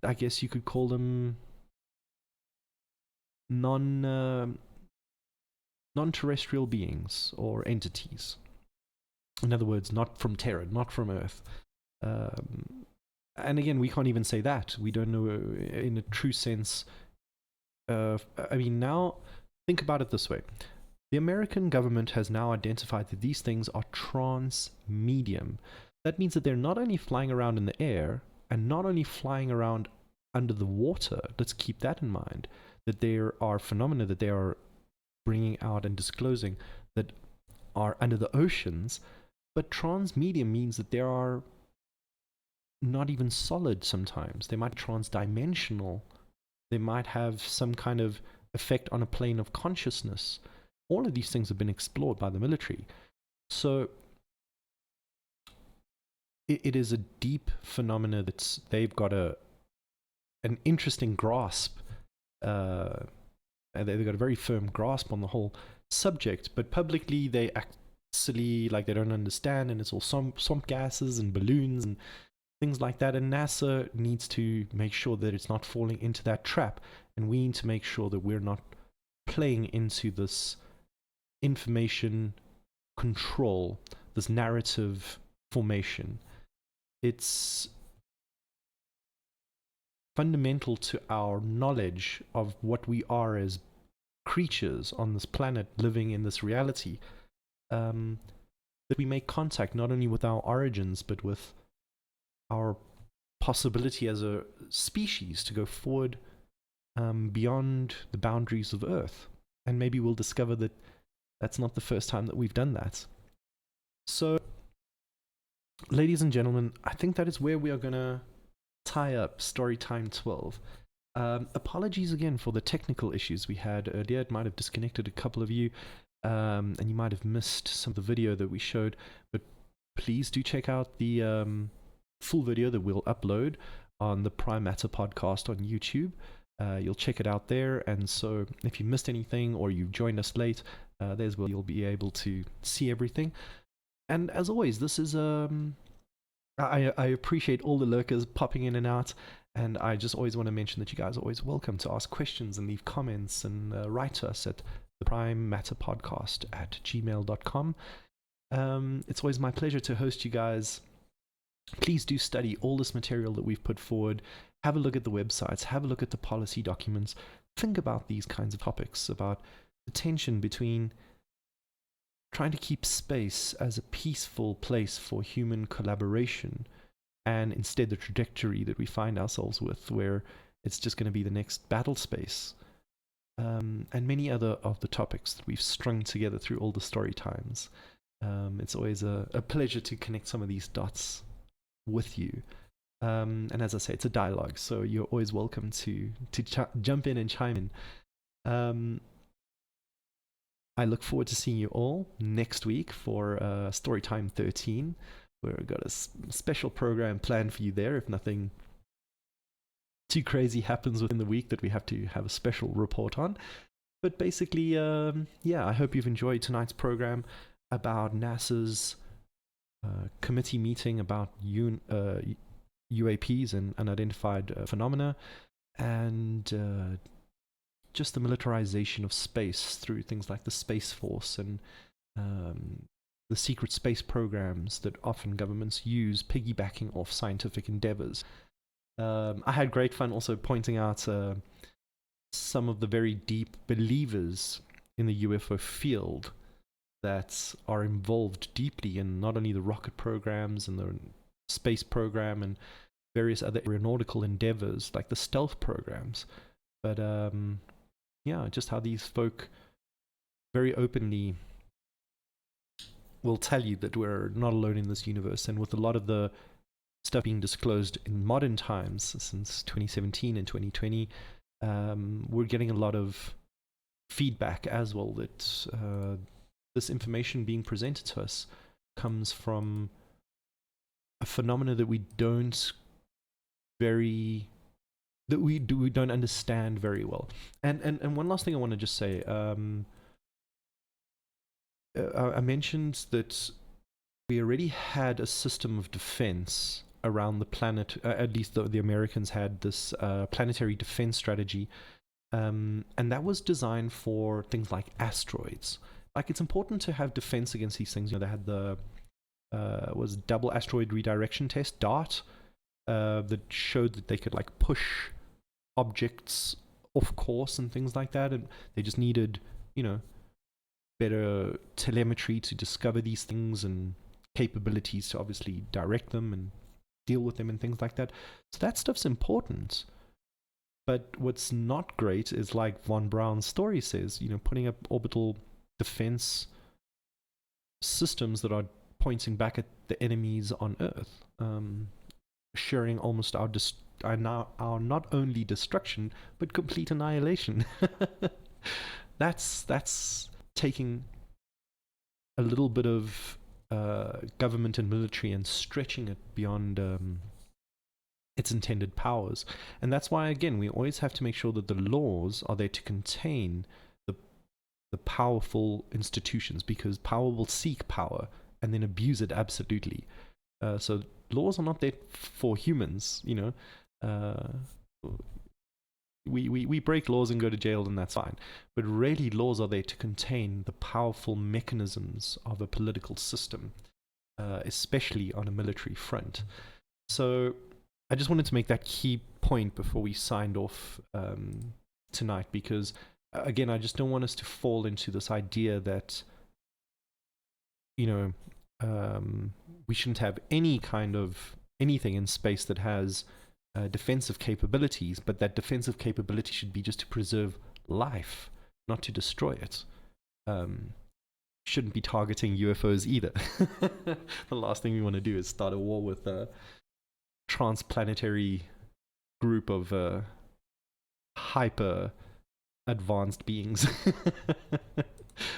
I guess you could call them non-terrestrial beings or entities. In other words, not from Terra, not from Earth. And again, we can't even say that. We don't know in a true sense. I mean, now, think about it this way. The American government has now identified that these things are trans-medium. That means that they're not only flying around in the air, and not only flying around under the water. Let's keep that in mind. That there are phenomena that they are bringing out and disclosing that are under the oceans, but transmedium means that there are not even solid sometimes. They might be transdimensional. They might have some kind of effect on a plane of consciousness. All of these things have been explored by the military. So it is a deep phenomena that they've got an interesting grasp. And they've got a very firm grasp on the whole subject, but publicly they act silly, like they don't understand, and it's all swamp gases and balloons and things like that. And NASA needs to make sure that it's not falling into that trap, and we need to make sure that we're not playing into this information control, this narrative formation. It's fundamental to our knowledge of what we are as creatures on this planet living in this reality, that we make contact not only with our origins but with our possibility as a species to go forward beyond the boundaries of Earth. And maybe we'll discover that that's not the first time that we've done that. So, ladies and gentlemen, I think that is where we are going to tie up StoryTime 12. Apologies again for the technical issues we had earlier. It might have disconnected a couple of you, and you might have missed some of the video that we showed, but please do check out the full video that we'll upload on the Prime Matter podcast on YouTube. You'll check it out there, and so if you missed anything or you've joined us late, there's where you'll be able to see everything. And as always, this is I appreciate all the lurkers popping in and out, and I just always want to mention that you guys are always welcome to ask questions and leave comments and write to us at the Prime Matter Podcast at gmail.com. It's always my pleasure to host you guys. Please do study all this material that we've put forward. Have a look at the websites, have a look at the policy documents. Think about these kinds of topics, about the tension between trying to keep space as a peaceful place for human collaboration, and instead the trajectory that we find ourselves with, where it's just going to be the next battle space, and many other of the topics that we've strung together through all the story times. It's always a pleasure to connect some of these dots with you. And as I say, it's a dialogue, so you're always welcome to jump in and chime in. I look forward to seeing you all next week for Storytime 13. We've got a special program planned for you there if nothing too crazy happens within the week that we have to have a special report on. But basically, yeah, I hope you've enjoyed tonight's program about NASA's committee meeting about UAPs and unidentified phenomena, and just the militarization of space through things like the Space Force and the secret space programs that often governments use, piggybacking off scientific endeavors. I had great fun also pointing out some of the very deep believers in the UFO field that are involved deeply in not only the rocket programs and the space program and various other aeronautical endeavors like the stealth programs, but yeah, just how these folk very openly will tell you that we're not alone in this universe. And with a lot of the stuff being disclosed in modern times since 2017 and 2020, we're getting a lot of feedback as well that this information being presented to us comes from a phenomena that we don't understand very well. And one last thing I want to just say, I mentioned that we already had a system of defense around the planet, at least the Americans had this planetary defense strategy, and that was designed for things like asteroids. Like, it's important to have defense against these things. You know, they had the was double asteroid redirection test, DART, that showed that they could like push objects off course and things like that, and they just needed, you know, better telemetry to discover these things and capabilities to obviously direct them and deal with them and things like that. So that stuff's important. But what's not great is, like Von Braun's story says, you know, putting up orbital defense systems that are pointing back at the enemies on Earth, sharing almost our not only destruction but complete annihilation. That's taking a little bit of government and military and stretching it beyond its intended powers. And that's why, again, we always have to make sure that the laws are there to contain the powerful institutions, because power will seek power and then abuse it absolutely. So laws are not there for humans, you know. We break laws and go to jail, and that's fine. But really, laws are there to contain the powerful mechanisms of a political system, especially on a military front. So I just wanted to make that key point before we signed off tonight, because, again, I just don't want us to fall into this idea that, you know, we shouldn't have any kind of anything in space that has defensive capabilities, but that defensive capability should be just to preserve life, not to destroy it. Shouldn't be targeting UFOs either. The last thing we want to do is start a war with a transplanetary group of hyper advanced beings.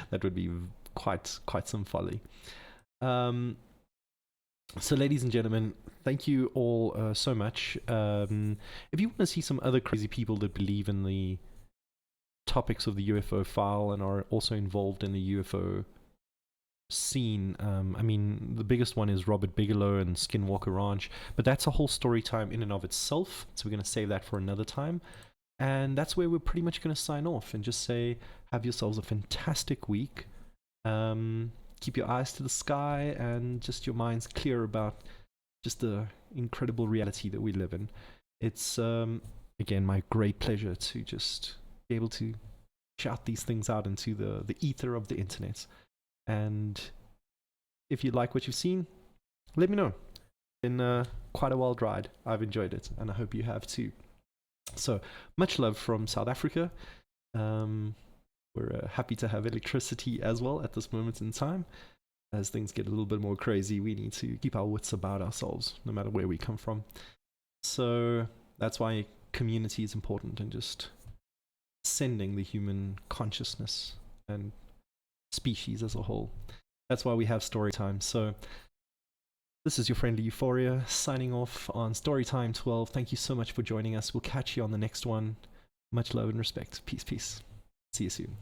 That would be quite some folly. So, ladies and gentlemen, thank you all so much. If you want to see some other crazy people that believe in the topics of the UFO file and are also involved in the UFO scene, I mean, the biggest one is Robert Bigelow and Skinwalker Ranch, but that's a whole story time in and of itself, so we're going to save that for another time. And that's where we're pretty much going to sign off and just say, have yourselves a fantastic week. Keep your eyes to the sky and just your minds clear about just the incredible reality that we live in. It's, again, my great pleasure to just be able to shout these things out into the ether of the internet. And if you like what you've seen, let me know. Been quite a wild ride. I've enjoyed it, and I hope you have too. So, much love from South Africa. We're happy to have electricity as well at this moment in time. As things get a little bit more crazy, we need to keep our wits about ourselves, no matter where we come from. So that's why community is important, and just sending the human consciousness and species as a whole. That's why we have StoryTime. So this is your friendly Euphoria signing off on StoryTime 12. Thank you so much for joining us. We'll catch you on the next one. Much love and respect. Peace, peace. See you soon.